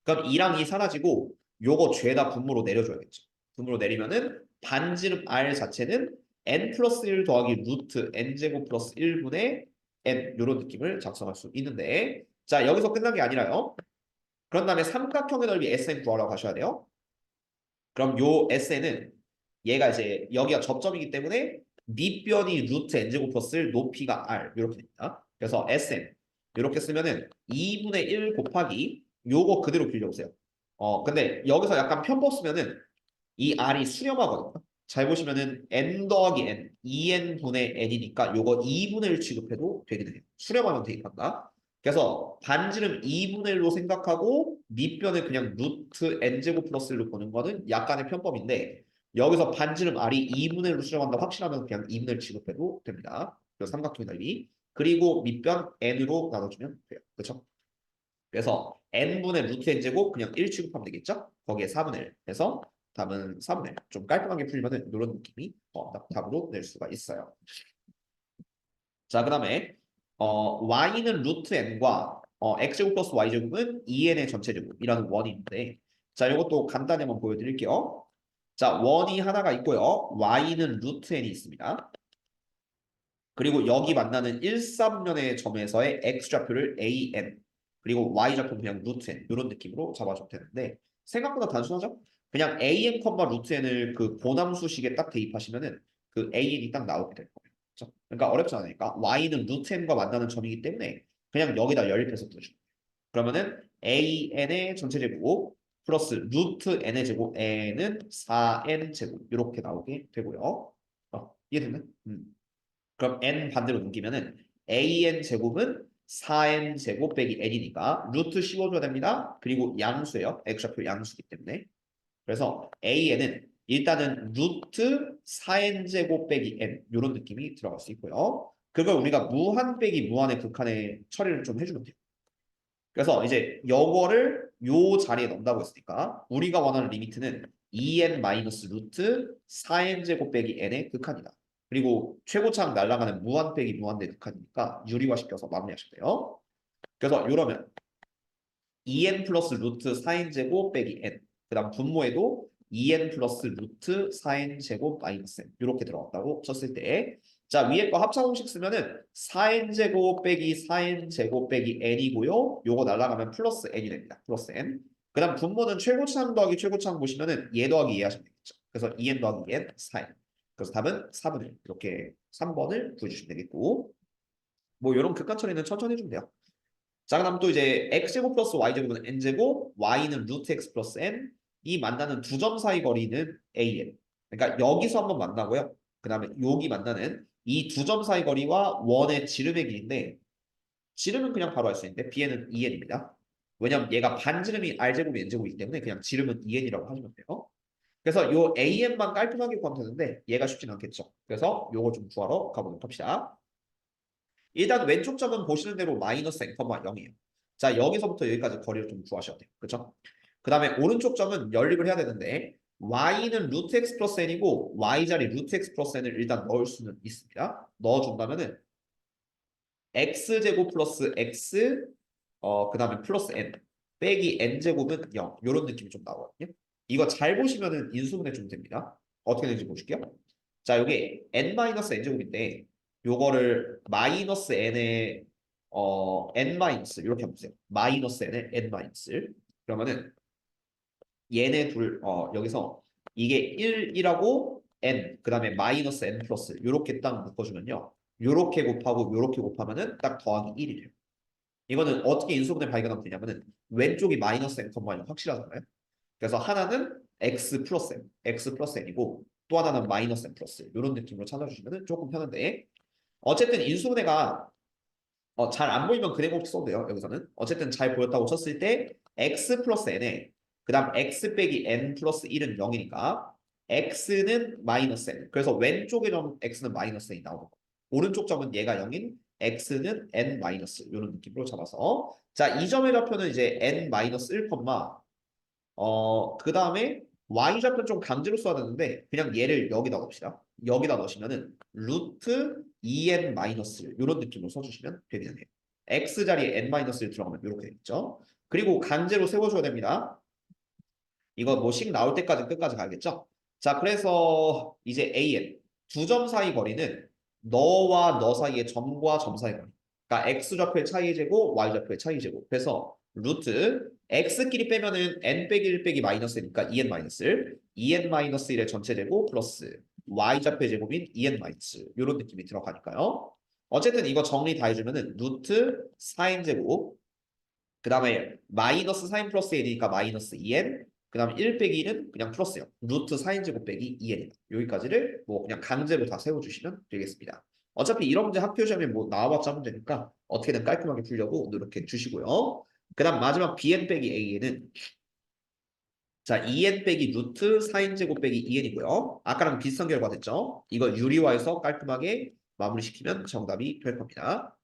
그럼 2랑 2 사라지고 요거 죄다 분모로 내려줘야겠죠. 분모로 내리면은 반지름 R 자체는 n 플러스 1 더하기 루트 n제곱 플러스 1분의 n 요런 느낌을 작성할 수 있는데 자 여기서 끝난 게 아니라요. 그런 다음에 삼각형의 넓이 SN 구하라고 하셔야 돼요. 그럼 요 SN은 얘가 이제 여기가 접점이기 때문에 밑변이 루트 n제곱 플러스 1 높이가 R 이렇게 됩니다. 그래서 SN 이렇게 쓰면은 2분의 1 곱하기 요거 그대로 빌려오세요. 근데 여기서 약간 편법 쓰면은 이 R이 수렴하거든요. 잘 보시면은 n 더하기 n, 2n 분의 n이니까 요거 2분의 1 취급해도 되긴 해요. 수렴하면 대입한다. 그래서 반지름 2분의 1로 생각하고 밑변을 그냥 루트 n제곱 플러스 1로 보는 거는 약간의 편법인데 여기서 반지름 R이 2분의 1로 수렴한다 확실하면 그냥 2분의 1 취급해도 됩니다. 그래서 삼각형의 넓이. 그리고 밑변 n으로 나눠주면 돼요. 그렇죠? 그래서 n분의 루트 n제곱 그냥 1 취급하면 되겠죠? 거기에 4분의 1 해서 답은 4분의 1. 좀 깔끔하게 풀리면 이런 느낌이 답으로 낼 수가 있어요. 자, 그 다음에 y는 루트 n과 x제곱 플러스 y제곱은 2n의 전체제곱이라는 원이 있는데 자, 이것도 간단히 한번 보여드릴게요. 자, 원이 하나가 있고요. y는 루트 n이 있습니다. 그리고 여기 만나는 1, 3년의 점에서의 x좌표를 an 그리고 y좌표 그냥 루트 n 이런 느낌으로 잡아주면 되는데 생각보다 단순하죠? 그냥 an, 루트 n을 그 보남수식에 딱 대입하시면은 그 an이 딱 나오게 될 거예요. 그렇죠? 그러니까 어렵지 않으니까 y는 루트 n과 만나는 점이기 때문에 그냥 여기다 연립해서 두죠. 그러면은 an의 전체 제곱 플러스 루트 n의 제곱 n은 4n 제곱 이렇게 나오게 되고요. 이해됐나? 그럼 n 반대로 넘기면은 an 제곱은 4n 제곱 빼기 n이니까 루트 씌워줘야 됩니다. 그리고 양수예요. x좌표 양수기 때문에 그래서 AN은 일단은 루트 4n제곱 빼기 n 이런 느낌이 들어갈 수 있고요. 그걸 우리가 무한 빼기 무한의 극한에 처리를 좀 해주면 돼요. 그래서 이제 요거를 요 자리에 넣는다고 했으니까 우리가 원하는 리미트는 2n 마이너스 루트 4n 제곱 빼기 n의 극한이다. 그리고 최고차항 날아가는 무한 빼기 무한의 극한이니까 유리화시켜서 마무리하시면 돼요. 그래서 이러면 2n 플러스 루트 4n 제곱 빼기 n 그 다음 분모에도 2n 플러스 루트 4n 제곱 마이너스 n 이렇게 들어갔다고 쳤을 때 자, 위에 거 합차공식 쓰면은 4n 제곱 빼기 4n 제곱 빼기 n이고요. 요거 날라가면 플러스 n이 됩니다. 플러스 n. 그 다음 분모는 최고차항 더하기 최고차항 보시면은 얘 더하기 얘 하시면 되겠죠. 그래서 2n 더하기 n 4n. 그래서 답은 4분의 1. 이렇게 3번을 구해주시면 되겠고 뭐 이런 극한 처리는 천천히 해주면 돼요. 자, 그다음 또 이제 x제곱 플러스 y제곱은 n제곱, y는 루트 x 플러스 n. 이 만나는 두 점 사이 거리는 an. 그러니까 여기서 한번 만나고요. 그 다음에 여기 만나는 이 두 점 사이 거리와 원의 지름의 길인데 지름은 그냥 바로 알 수 있는데 bn은 2n입니다. 왜냐면 얘가 반지름이 r제곱이 n제곱이기 때문에 그냥 지름은 2n이라고 하시면 돼요. 그래서 요 an만 깔끔하게 구하면 되는데 얘가 쉽진 않겠죠. 그래서 요거 좀 구하러 가보도록 합시다. 일단 왼쪽 점은 보시는 대로 마이너스 n, 0이에요. 자, 여기서부터 여기까지 거리를 좀 구하셔야 돼요. 그렇죠? 그 다음에 오른쪽 점은 연립을 해야 되는데 y는 루트 x 플러스 n이고 y 자리 루트 x 플러스 n을 일단 넣을 수는 있습니다. 넣어준다면은 x제곱 플러스 x 그 다음에 플러스 n 빼기 n제곱은 0 이런 느낌이 좀 나오거든요. 이거 잘 보시면은 인수분해 좀 됩니다. 어떻게 되는지 보실게요. 자, 여기 n-n제곱인데 요거를 마이너스 n에 n 마이너스 이렇게 한번 보세요. 마이너스 n에 n 마이너스 그러면은 얘네 둘 여기서 이게 1이라고 n 그 다음에 마이너스 n 플러스 이렇게 딱 묶어주면요. 요렇게 곱하고 요렇게 곱하면은 딱 더하기 1이 돼요. 이거는 어떻게 인수분해 발견하면 되냐면은 왼쪽이 마이너스 n, 0 확실하잖아요. 그래서 하나는 x 플러스 n이고 또 하나는 마이너스 n 플러스 이런 느낌으로 찾아주시면 조금 편한데 어쨌든 인수분해가 잘 안 보이면 그래 곱기 써도 돼요. 여기서는 어쨌든 잘 보였다고 쳤을 때 x 플러스 n에 그 다음 x 빼기 n 플러스 1은 0이니까 x는 마이너스 n 그래서 왼쪽의 점 x는 마이너스 n이 나오는 거 오른쪽 점은 얘가 0인 x는 n 마이너스 이런 느낌으로 잡아서 자, 이 점의 좌표는 이제 n 마이너스 1, 그 다음에 y좌표 좀 강제로 써야 되는데 그냥 얘를 여기다 넣읍시다. 여기다 넣으시면은 루트 2n 마이너스 이런 느낌으로 써주시면 되겠네요. x 자리에 n 마이너스 1 들어가면 이렇게 되겠죠. 그리고 강제로 세워줘야 됩니다. 이거 뭐 식 나올 때까지 끝까지 가야겠죠. 자, 그래서 이제 an 두 점 사이 거리는 너와 너 사이의 점과 점 사이 거리. 그러니까 x 좌표의 차이 제곱, y 좌표의 차이 제곱. 그래서 루트 x끼리 빼면은 n 빼기 1 빼기 마이너스니까 2n 마이너스 1, 2n 마이너스 1의 전체 제곱 플러스 y 좌표의 제곱인 2n 마이너스 이런 느낌이 들어가니까요. 어쨌든 이거 정리 다 해주면은 루트 4n 제곱 그 다음에 마이너스 4n 플러스 1이니까 마이너스 2n 그 다음에 1 빼기 1은 그냥 플러스요. 루트 4n 제곱 빼기 2n입니다. 여기까지를 뭐 그냥 강제로 다 세워주시면 되겠습니다. 어차피 이런 문제 학교 시험에 뭐 나와봤자 문제니까 어떻게든 깔끔하게 풀려고 노력해 주시고요. 그 다음 마지막 bn 빼기 a는 자 2n 빼기 루트 4n 제곱 빼기 2n이고요. 아까랑 비슷한 결과 됐죠? 이거 유리화해서 깔끔하게 마무리시키면 정답이 될 겁니다.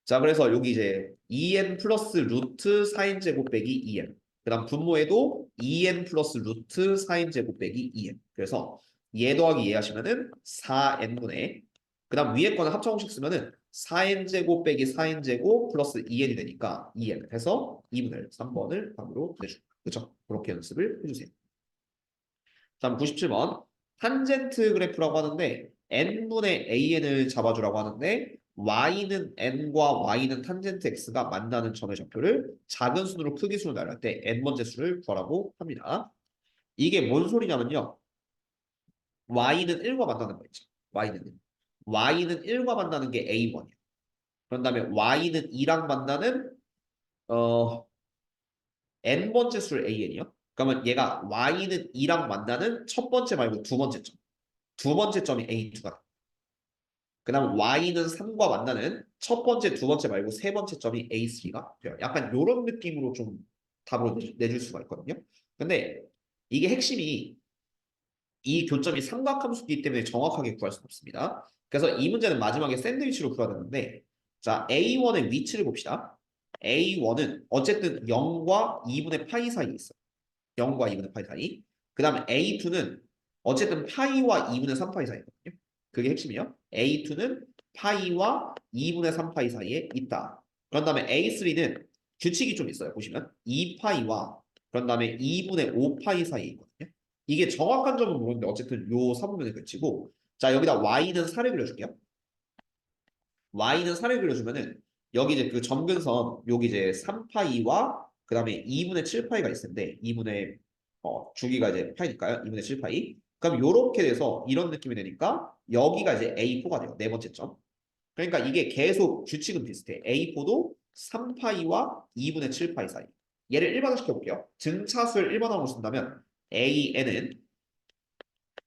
자, 그래서 여기 이제 2n 플러스 루트 4n 제곱 빼기 2n. 그 다음 분모에도 2n 플러스 루트 4n 제곱 빼기 2n. 그래서 얘 더하기 얘 하시면은 4n분의 그 다음 위에 거는 합차공식 쓰면은 4n 제곱 빼기 4n 제곱 플러스 2n이 되니까 2n 해서 2분의 3번을 답으로 내줍니다. 그렇죠? 그렇게 연습을 해주세요. 다음 97번. 탄젠트 그래프라고 하는데 n분의 an을 잡아주라고 하는데 y는 n과 y는 탄젠트 x가 만나는 점의 좌표를 작은 순으로 크기 순으로 나열할 때 n번째 수를 구하라고 합니다. 이게 뭔 소리냐면요. y는 1과 만나는 거 있죠. y는 1과 만나는 게 a1이에요. 그런 다음에 y는 2랑 만나는 어 n번째 수를 an이요. 그러면 얘가 y는 2랑 만나는 첫 번째 말고 두 번째 점. 두 번째 점이 A2가. 그 다음 Y는 3과 만나는 첫 번째, 두 번째 말고 세 번째 점이 A3가 돼요. 약간 이런 느낌으로 좀 답을 내줄 수가 있거든요. 근데 이게 핵심이 이 교점이 삼각함수이기 때문에 정확하게 구할 수는 없습니다. 그래서 이 문제는 마지막에 샌드위치로 풀어야 되는데 자 A1의 위치를 봅시다. A1은 어쨌든 0과 2분의 파이 사이에 있어요. 0과 2분의 파이 사이. 그 다음에 A2는 어쨌든 파이와 2분의 3파이 사이거든요. 그게 핵심이에요. A2는 파이와 2분의 3파이 사이에 있다. 그런 다음에 A3는 규칙이 좀 있어요. 보시면 2파이와 그런 다음에 2분의 5파이 사이에 있거든요. 이게 정확한 점은 모르는데 어쨌든 요 사분면을 그치고 자 여기다 y는 4를 그려줄게요. y는 4를 그려주면은 여기 이제 그 점근선 여기 이제 3파이와 그 다음에 2분의 7파이가 있을 텐데 2분의 주기가 이제 파이니까요. 2분의 7파이. 그럼 요렇게 돼서 이런 느낌이 되니까 여기가 이제 A4가 돼요. 네 번째 점. 그러니까 이게 계속 규칙은 비슷해. A4도 3파이와 2분의 7파이 사이. 얘를 일반화시켜 볼게요. 증차수를 일반화로 쓴다면 AN은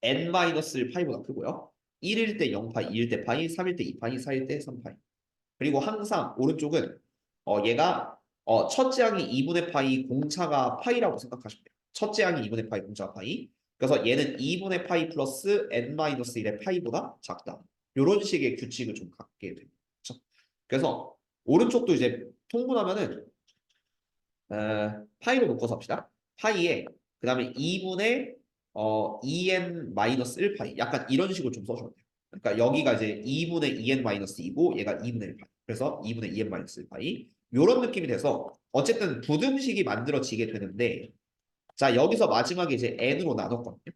n-1파이보다 크고요. 1일 때 0파이, 2일 때 파이, 3일 때 2파이, 4일 때 3파이. 그리고 항상 오른쪽은 얘가 첫째 항이 2분의 파이 공차가 파이라고 생각하시면 돼요. 첫째 항이 2분의 파이 공차가 파이. 그래서 얘는 2분의 파이 플러스 n-1의 파이보다 작다. 이런 식의 규칙을 좀 갖게 됩니다. 그렇죠? 그래서 오른쪽도 이제 통분하면은 파이로 묶어서 합시다. 파이에 그 다음에 2분의 2n-1파이 약간 이런 식으로 좀 써주면 돼요. 그러니까 여기가 이제 2분의 2n-2이고 얘가 2분의 1파이. 그래서 2분의 2n-1파이 이런 느낌이 돼서 어쨌든 부등식이 만들어지게 되는데 자 여기서 마지막에 이제 n으로 나눴거든요.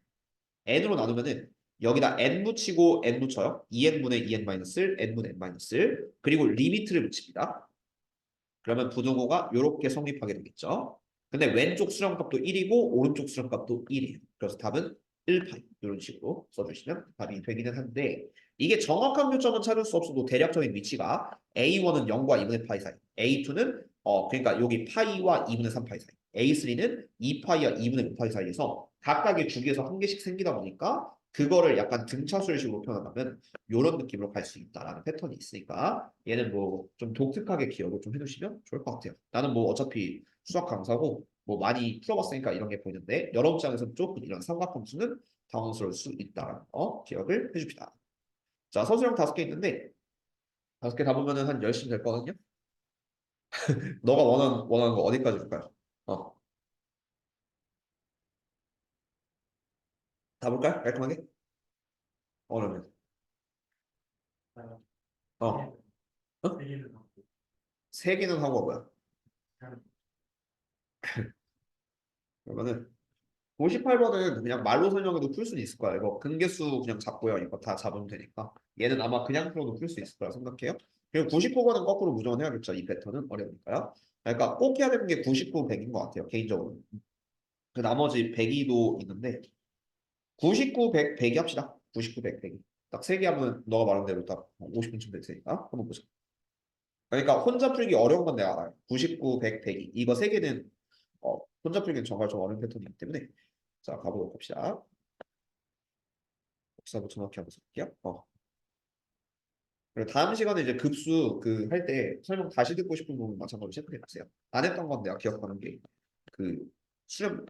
n으로 나누면은 여기다 n 붙이고 n 붙여요. 2n분의 2n-1, n분의 n-1 그리고 리미트를 붙입니다. 그러면 부등호가 이렇게 성립하게 되겠죠. 근데 왼쪽 수렴값도 1이고 오른쪽 수렴값도 1이에요. 그래서 답은 1파이 이런 식으로 써주시면 답이 되기는 한데 이게 정확한 교점은 찾을 수 없어도 대략적인 위치가 A1은 0과 2분의 파이 사이 A2는 그러니까 여기 파이와 2분의 3파이 사이 A3는 2파이와 2분의 5파이 사이에서 각각의 주기에서 한 개씩 생기다 보니까 그거를 약간 등차수식으로 표현한다면 이런 느낌으로 갈 수 있다라는 패턴이 있으니까 얘는 뭐 좀 독특하게 기억을 좀 해두시면 좋을 것 같아요. 나는 뭐 어차피 수학 강사고 뭐 많이 풀어봤으니까 이런 게 보이는데 여러 입장에서 조금 이런 삼각함수는 당황스러울 수 있다라는 거 기억을 해줍시다. 자 서술형 5개 있는데 5개 다 보면은 한 10시 될 거거든요. 너가 원하는 거 어디까지 줄까요? 다 볼까요? 깔끔하게? 그러면 어, 어? 3개는 하고 뭐야? 그러면은 58번은 그냥 말로 설명해도 풀 수는 있을 거야. 이거 근계수 그냥 잡고요. 이거 다 잡으면 되니까. 얘는 아마 그냥 풀어도 풀 수 있을 거라 생각해요. 그리고 99번은 거꾸로 무조건 해야겠죠. 이 패턴은 어려우니까요. 그러니까 꼭 해야 되는 게 99, 100인 것 같아요. 개인적으로. 그 나머지 102도 있는데 99, 100, 100이 합시다. 99, 100, 100이. 딱 3개 하면 너가 말한 대로 딱 50분쯤 될 테니까 한번 보자. 그러니까 혼자 풀기 어려운 건 내가 알아요. 99, 100, 102. 이거 3개는 혼자 풀기는 정말 좀 어려운 패턴이기 때문에 자 가보도록 합시다. 복사부 정확히 한번 볼게요. 그리고 다음 시간에 이제 급수 그 할 때 설명 다시 듣고 싶은 부분 마찬가지로 체크해 주세요. 안 했던 건 내가 기억하는 게 그 수렴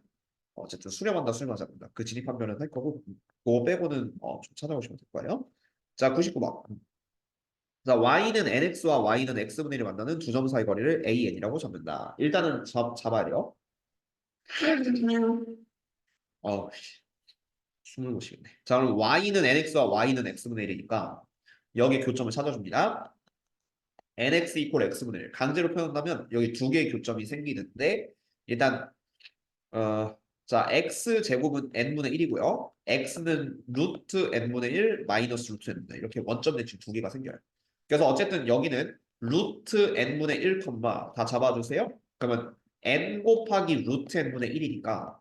어쨌든 수렴한다 수렴하지 않는다 그 진입 판별은 할 거고 그거 빼고는 좀 찾아보시면 될 거예요. 자 99번. 자 y는 nx와 y는 x분의 1을 만나는 두 점 사이 거리를 an이라고 잡는다. 일단은 잡아야 돼요. 씨, 숨을 못 쉬겠네. 자 그럼 y는 nx와 y는 x분의 1이니까 여기 교점을 찾아줍니다. nx 이퀄 x분의 1 강제로 표현한다면 여기 두 개의 교점이 생기는데 일단 자 x 제곱은 n분의 1이고요. x는 루트 n분의 1 마이너스 루트 n분의 1 이렇게 원점 대칭 두 개가 생겨요. 그래서 어쨌든 여기는 루트 n분의 1, 다 잡아주세요. 그러면 n 곱하기 루트 n분의 1이니까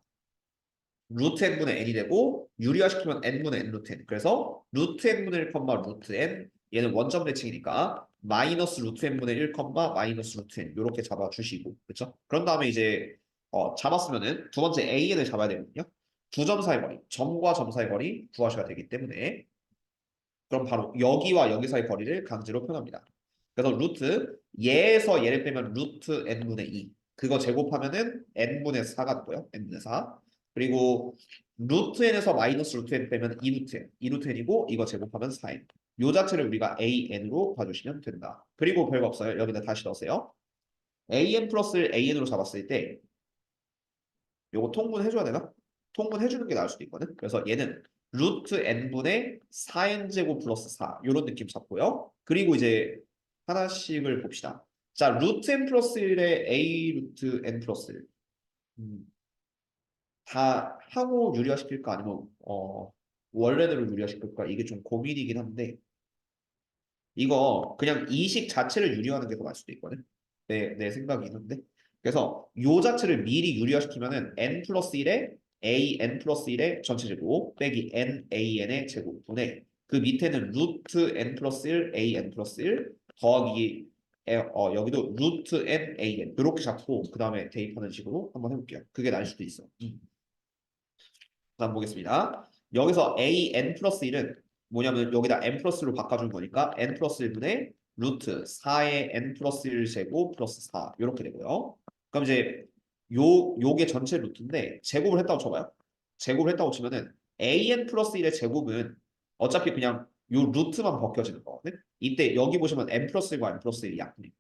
루트 n분의 n이 되고 유리화시키면 n분의 n 루트 n 그래서 루트 n분의 1, 루트 n 얘는 원점 대칭이니까 마이너스 루트 n분의 1, 마이너스 루트 n 이렇게 잡아주시고 그렇죠? 그런 다음에 이제 잡았으면은 두 번째 an을 잡아야 되거든요. 두 점 사이 거리, 점과 점 사이 거리 구하셔야 되기 때문에 그럼 바로 여기와 여기 사이 거리를 강제로 표현합니다. 그래서 루트 얘에서 얘를 빼면 루트 n분의 2 그거 제곱하면은 n분의 4가 되고요. n분의 4 그리고 루트 n에서 마이너스 루트 n 빼면 2루트 n, 2루트 n이고 이거 제곱하면 4n. 요 자체를 우리가 an으로 봐주시면 된다. 그리고 별거 없어요. 여기다 다시 넣으세요. an 플러스를 an으로 잡았을 때 요거 통분해줘야 되나? 통분해주는 게 나을 수도 있거든. 그래서 얘는 루트 n분의 4n 제곱 플러스 4 요런 느낌 잡고요. 그리고 이제 하나씩을 봅시다. 자, 루트 n 플러스 1에 a 루트 n 플러스 1. 다 하고 유리화시킬까 아니면 원래대로 유리화시킬까 이게 좀 고민이긴 한데 이거 그냥 이식 자체를 유리화하는 게 더 나을 수도 있거든. 내 생각이긴 한데 그래서 요 자체를 미리 유리화시키면은 n 플러스 1에 a n 플러스 1의 전체 제곱 빼기 n a n의 제곱분에 그 밑에는 루트 n 플러스 1 a n 플러스 1 더하기 여기도 루트 n a n 이렇게 잡고 그 다음에 대입하는 식으로 한번 해볼게요. 그게 나을 수도 있어. 다음 보겠습니다. 여기서 a n 플러스 1은 뭐냐면 여기다 n 플러스로 바꿔준 거니까 n 플러스 1분의 루트 4의 n 플러스 1 제곱 플러스 4 이렇게 되고요. 그럼 이제 요게 전체 루트인데 제곱을 했다고 쳐봐요. 제곱을 했다고 치면은 an 플러스 1의 제곱은 어차피 그냥 요 루트만 벗겨지는 거거든. 이때 여기 보시면 n 플러스 1과 n 플러스 1이 약분이.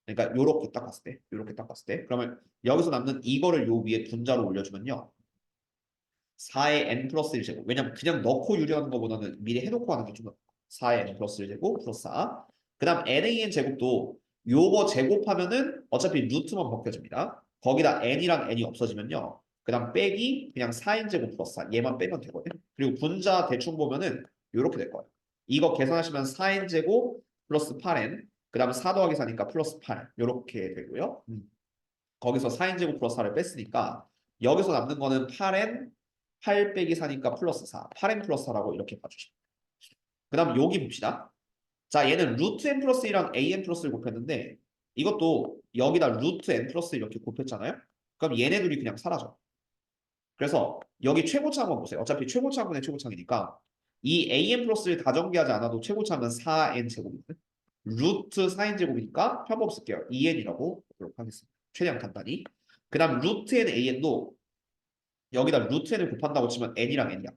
그러니까 요렇게 딱 봤을 때, 요렇게 딱 봤을 때, 그러면 여기서 남는 이거를 요 위에 분자로 올려주면요. 4의 n 플러스 1 제곱. 왜냐면 그냥 넣고 유리하는 것보다는 미리 해놓고 하는 게 좀 더. 4의 n 플러스 1 제곱 플러스 4. 그 다음 nan 제곱도 요거 제곱하면은 어차피 루트만 벗겨집니다. 거기다 n이랑 n이 없어지면요. 그 다음 빼기 그냥 4n 제곱 플러스 4. 얘만 빼면 되거든. 그리고 분자 대충 보면은 요렇게 될 거예요. 이거 계산하시면 4n 제곱 플러스 8n. 그 다음 4 더하기 4니까 플러스 8. 요렇게 되고요. 거기서 4n 제곱 플러스 4를 뺐으니까 여기서 남는 거는 8n 8 빼기 4니까 플러스 4. 8n 플러스 4라고 이렇게 봐주시면. 그 다음 여기 봅시다. 자, 얘는 루트 n 플러스 1이랑 an 플러스를 곱했는데 이것도 여기다 루트 n 플러스 이렇게 곱했잖아요. 그럼 얘네들이 그냥 사라져. 그래서 여기 최고차 한번 보세요. 어차피 최고차분의 최고차이니까 이 an 플러스를 다 전개하지 않아도 최고차는 4n 제곱이거든. 루트 4n 제곱이니까 편법 쓸게요. 2n이라고 보도록 하겠습니다. 최대한 간단히. 그 다음 루트 n an도 여기다 루트 n을 곱한다고 치면 n이랑 n이야.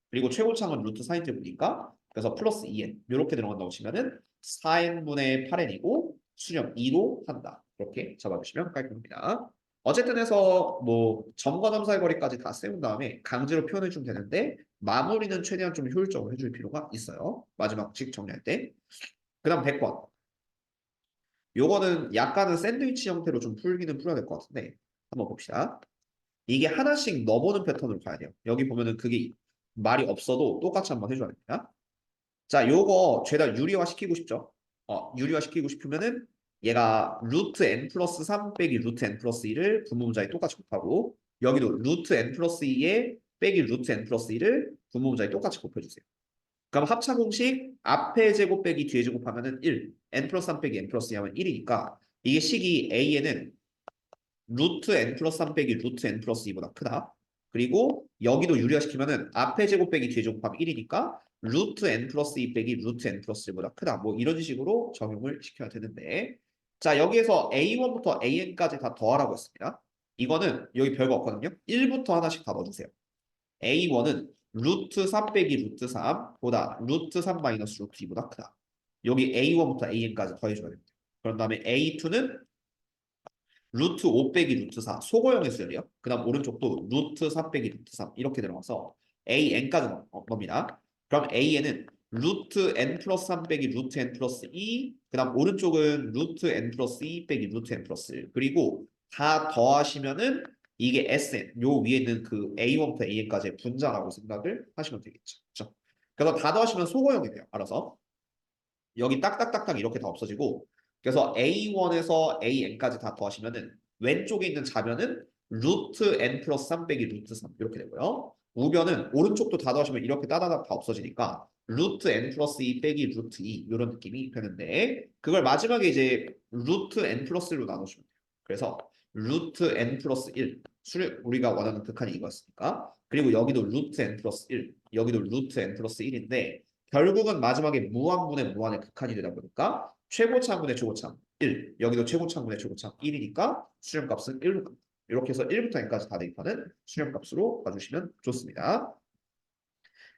그리고 최고차는 루트 4n 제곱이니까 그래서 플러스 2n 이렇게 들어간다고 치면은 4n분의 8n이고 수렴 2로 한다. 이렇게 잡아주시면 깔끔합니다. 어쨌든 해서 뭐 점과 점사의 거리까지 다 세운 다음에 강제로 표현해 주면 되는데 마무리는 최대한 좀 효율적으로 해줄 필요가 있어요. 마지막 식 정리할 때. 그 다음 100번. 요거는 약간은 샌드위치 형태로 좀 풀기는 풀어야 될 것 같은데 한번 봅시다. 이게 하나씩 넣어보는 패턴으로 가야 돼요. 여기 보면은 그게 말이 없어도 똑같이 한번 해줘야 됩니다. 자, 요거 죄다 유리화 시키고 싶죠? 유리화 시키고 싶으면은 얘가 루트 n 플러스 3 빼기 루트 n 플러스 2를 분모분자에 똑같이 곱하고 여기도 루트 n 플러스 2에 빼기 루트 n 플러스 2를 분모분자에 똑같이 곱해주세요. 그럼 합차 공식 앞에 제곱 빼기 뒤에 제곱하면은 1, n 플러스 3 빼기 n 플러스 2 하면 1이니까 이게 식이 a에는 루트 n 플러스 3 빼기 루트 n 플러스 2보다 크다. 그리고 여기도 유리화시키면은 앞에 제곱 빼기 뒤에 제곱하면 1이니까 루트 n 플러스 2 빼기 루트 n 플러스 1보다 크다. 뭐 이런 식으로 적용을 시켜야 되는데 자 여기에서 a1부터 an까지 다 더하라고 했습니다. 이거는 여기 별거 없거든요. 1부터 하나씩 다 넣어주세요. a1은 루트 3 빼기 루트 3보다 루트 3 마이너스 루트 2보다 크다. 여기 a1부터 an까지 더해줘야 됩니다. 그런 다음에 a2는 루트 5 빼기 루트 4 소거형의 수열이요. 그 다음 오른쪽도 루트 3 빼기 루트 3 이렇게 들어가서 an까지 넣습니다. 그럼 an은 루트 n 플러스 3 빼기 루트 n 플러스 2, 그 다음 오른쪽은 루트 n 플러스 2 빼기 루트 n 플러스 1 그리고 다 더하시면은 이게 sn 요 위에 있는 그 a1부터 an까지의 분자라고 생각을 하시면 되겠죠. 그렇죠? 그래서 다 더하시면 소거형이 돼요. 알아서 여기 딱딱딱딱 이렇게 다 없어지고 그래서 A1에서 AN까지 다 더하시면은 왼쪽에 있는 좌변은 루트 n 플러스 3 빼기 루트 3 이렇게 되고요. 우변은 오른쪽도 다 더하시면 이렇게 따다닥 다 없어지니까 루트 n 플러스 2 빼기 루트 2 이런 느낌이 되는데 그걸 마지막에 이제 루트 n 플러스 1로 나누시면 돼요. 그래서 루트 n 플러스 1 우리가 원하는 극한이 이거였으니까 그리고 여기도 루트 n 플러스 1 여기도 루트 n 플러스 1인데 결국은 마지막에 무한분의 무한의 극한이 되다 보니까 최고차분의 최고참 1 여기도 최고차분의 최고참 1이니까 수렴값은 1로 갑니다. 이렇게 해서 1부터 n까지 다 대입하는 수렴값으로 봐주시면 좋습니다.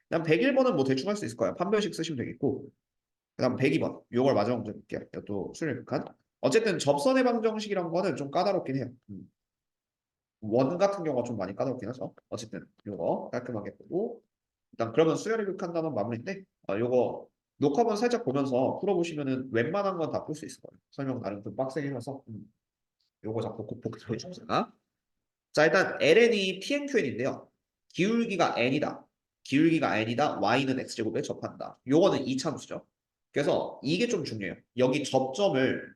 그다음 101번은 뭐 대충 할 수 있을 거예요. 판별식 쓰시면 되겠고. 그다음 102번. 요걸 마지막 문제 볼게요. 이것도 수렴 극한. 어쨌든 접선의 방정식이란 거는 좀 까다롭긴 해요. 원 같은 경우가 좀 많이 까다롭긴 하죠. 어쨌든 요거 깔끔하게 보고 일단 그러면 수열이 극한다는 마무리인데 요거 녹화본 살짝 보면서 풀어보시면은 웬만한 건 다 풀 수 있을 거예요. 설명 나름 좀 빡세게 해서 요거 자꾸 꼭 복습해 주세요. 자 일단 ln이 pnqn인데요. 기울기가 n이다. 기울기가 n이다. y는 x제곱에 접한다. 요거는 이차함수죠. 그래서 이게 좀 중요해요. 여기 접점을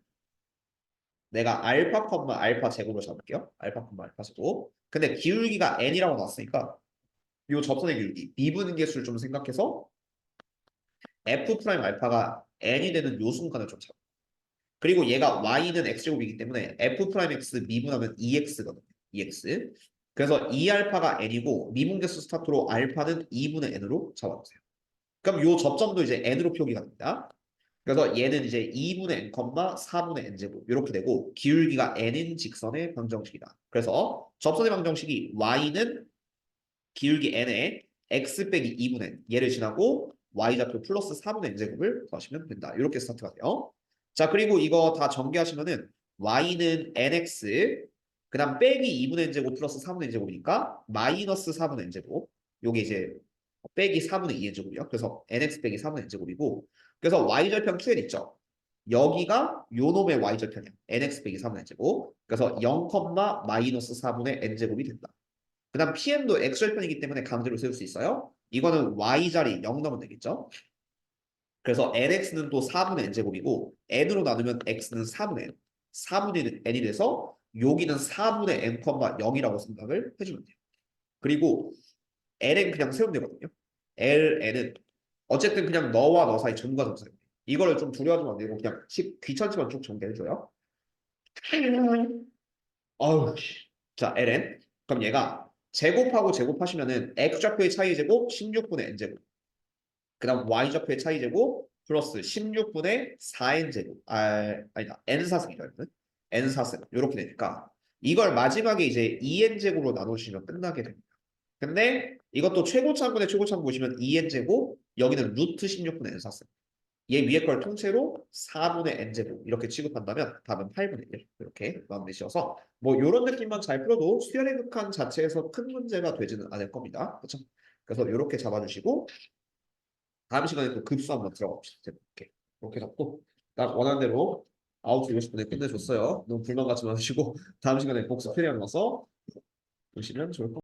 내가 알파 컴마 알파 제곱으로 잡을게요. 알파 컴마 알파 제곱. 근데 기울기가 n이라고 나왔으니까 이 접선의 기울기 미분 계수를 좀 생각해서 f 프라임 알파가 n이 되는 요 순간을 좀 잡아. 그리고 얘가 y는 x제곱이기 때문에 f 프라임 x 미분하면 2x거든요. 2x. 그래서 2알파가 n이고 미분 계수 스타트로 알파는 2분의 n으로 잡아주세요. 그럼 요 접점도 이제 n으로 표기가 됩니다. 그래서 얘는 이제 2분의 n, 4분의 n제곱 이렇게 되고 기울기가 n인 직선의 방정식이다. 그래서 접선의 방정식이 y는 기울기 n에 x 빼기 2분의 n 얘를 지나고 y좌표 플러스 4분의 n제곱을 더하시면 된다. 이렇게 스타트가 돼요. 자 그리고 이거 다 전개하시면은 y는 nx 그 다음 빼기 2분의 n제곱 플러스 4분의 n제곱이니까 마이너스 4분의 n제곱 요게 이제 빼기 4분의 2n제곱이요. 그래서 nx 빼기 4분의 n제곱이고 그래서 y절편 qn 있죠. 여기가 요 놈의 y절편이야. nx 빼기 4분의 n제곱. 그래서 0, 마이너스 4분의 n제곱이 된다. 그 다음 pm도 x절편이기 때문에 강제로 세울 수 있어요. 이거는 y자리 0 넣으면 되겠죠. 그래서 nx는 또 4분의 n제곱이고 n으로 나누면 x는 4분의 n. 4분의 n이 돼서 여기는 4분의 n, 0이라고 생각을 해주면 돼요. 그리고 ln 그냥 세우면 되거든요. ln은 어쨌든 그냥 너와 너 사이 점과 점 사이. 이거를 좀 두려워하면 안 되고 그냥 귀찮지만 쭉 전개해줘요. 어우, 자, ln. 그럼 얘가 제곱하고 제곱하시면은 x좌표의 차이 제곱 16분의 n제곱. 그 다음 y좌표의 차이 제곱 플러스 16분의 4n제곱. 아니다. n4승이죠. n4승. 이렇게 되니까 이걸 마지막에 이제 2n제곱으로 나누시면 끝나게 됩니다. 근데 이것도 최고차분의 최고차분 보시면 2n제곱 여기는 루트 16분의 n4승. 얘 위에 걸 통째로 4분의 n제곱 이렇게 취급한다면 답은 8분의 1 이렇게 마무리 지어서 뭐 이런 느낌만 잘 풀어도 수열의 극한 자체에서 큰 문제가 되지는 않을 겁니다. 그렇죠? 그래서 이렇게 잡아주시고 다음 시간에 또 급수 한번 들어가 봅시다. 이렇게 이렇게 잡고 딱 원하는 대로 9시 50분에 끝내줬어요. 너무 불만 갖지 마시고 다음 시간에 복습 필요한 거서 보시면 좋을 것 같아요.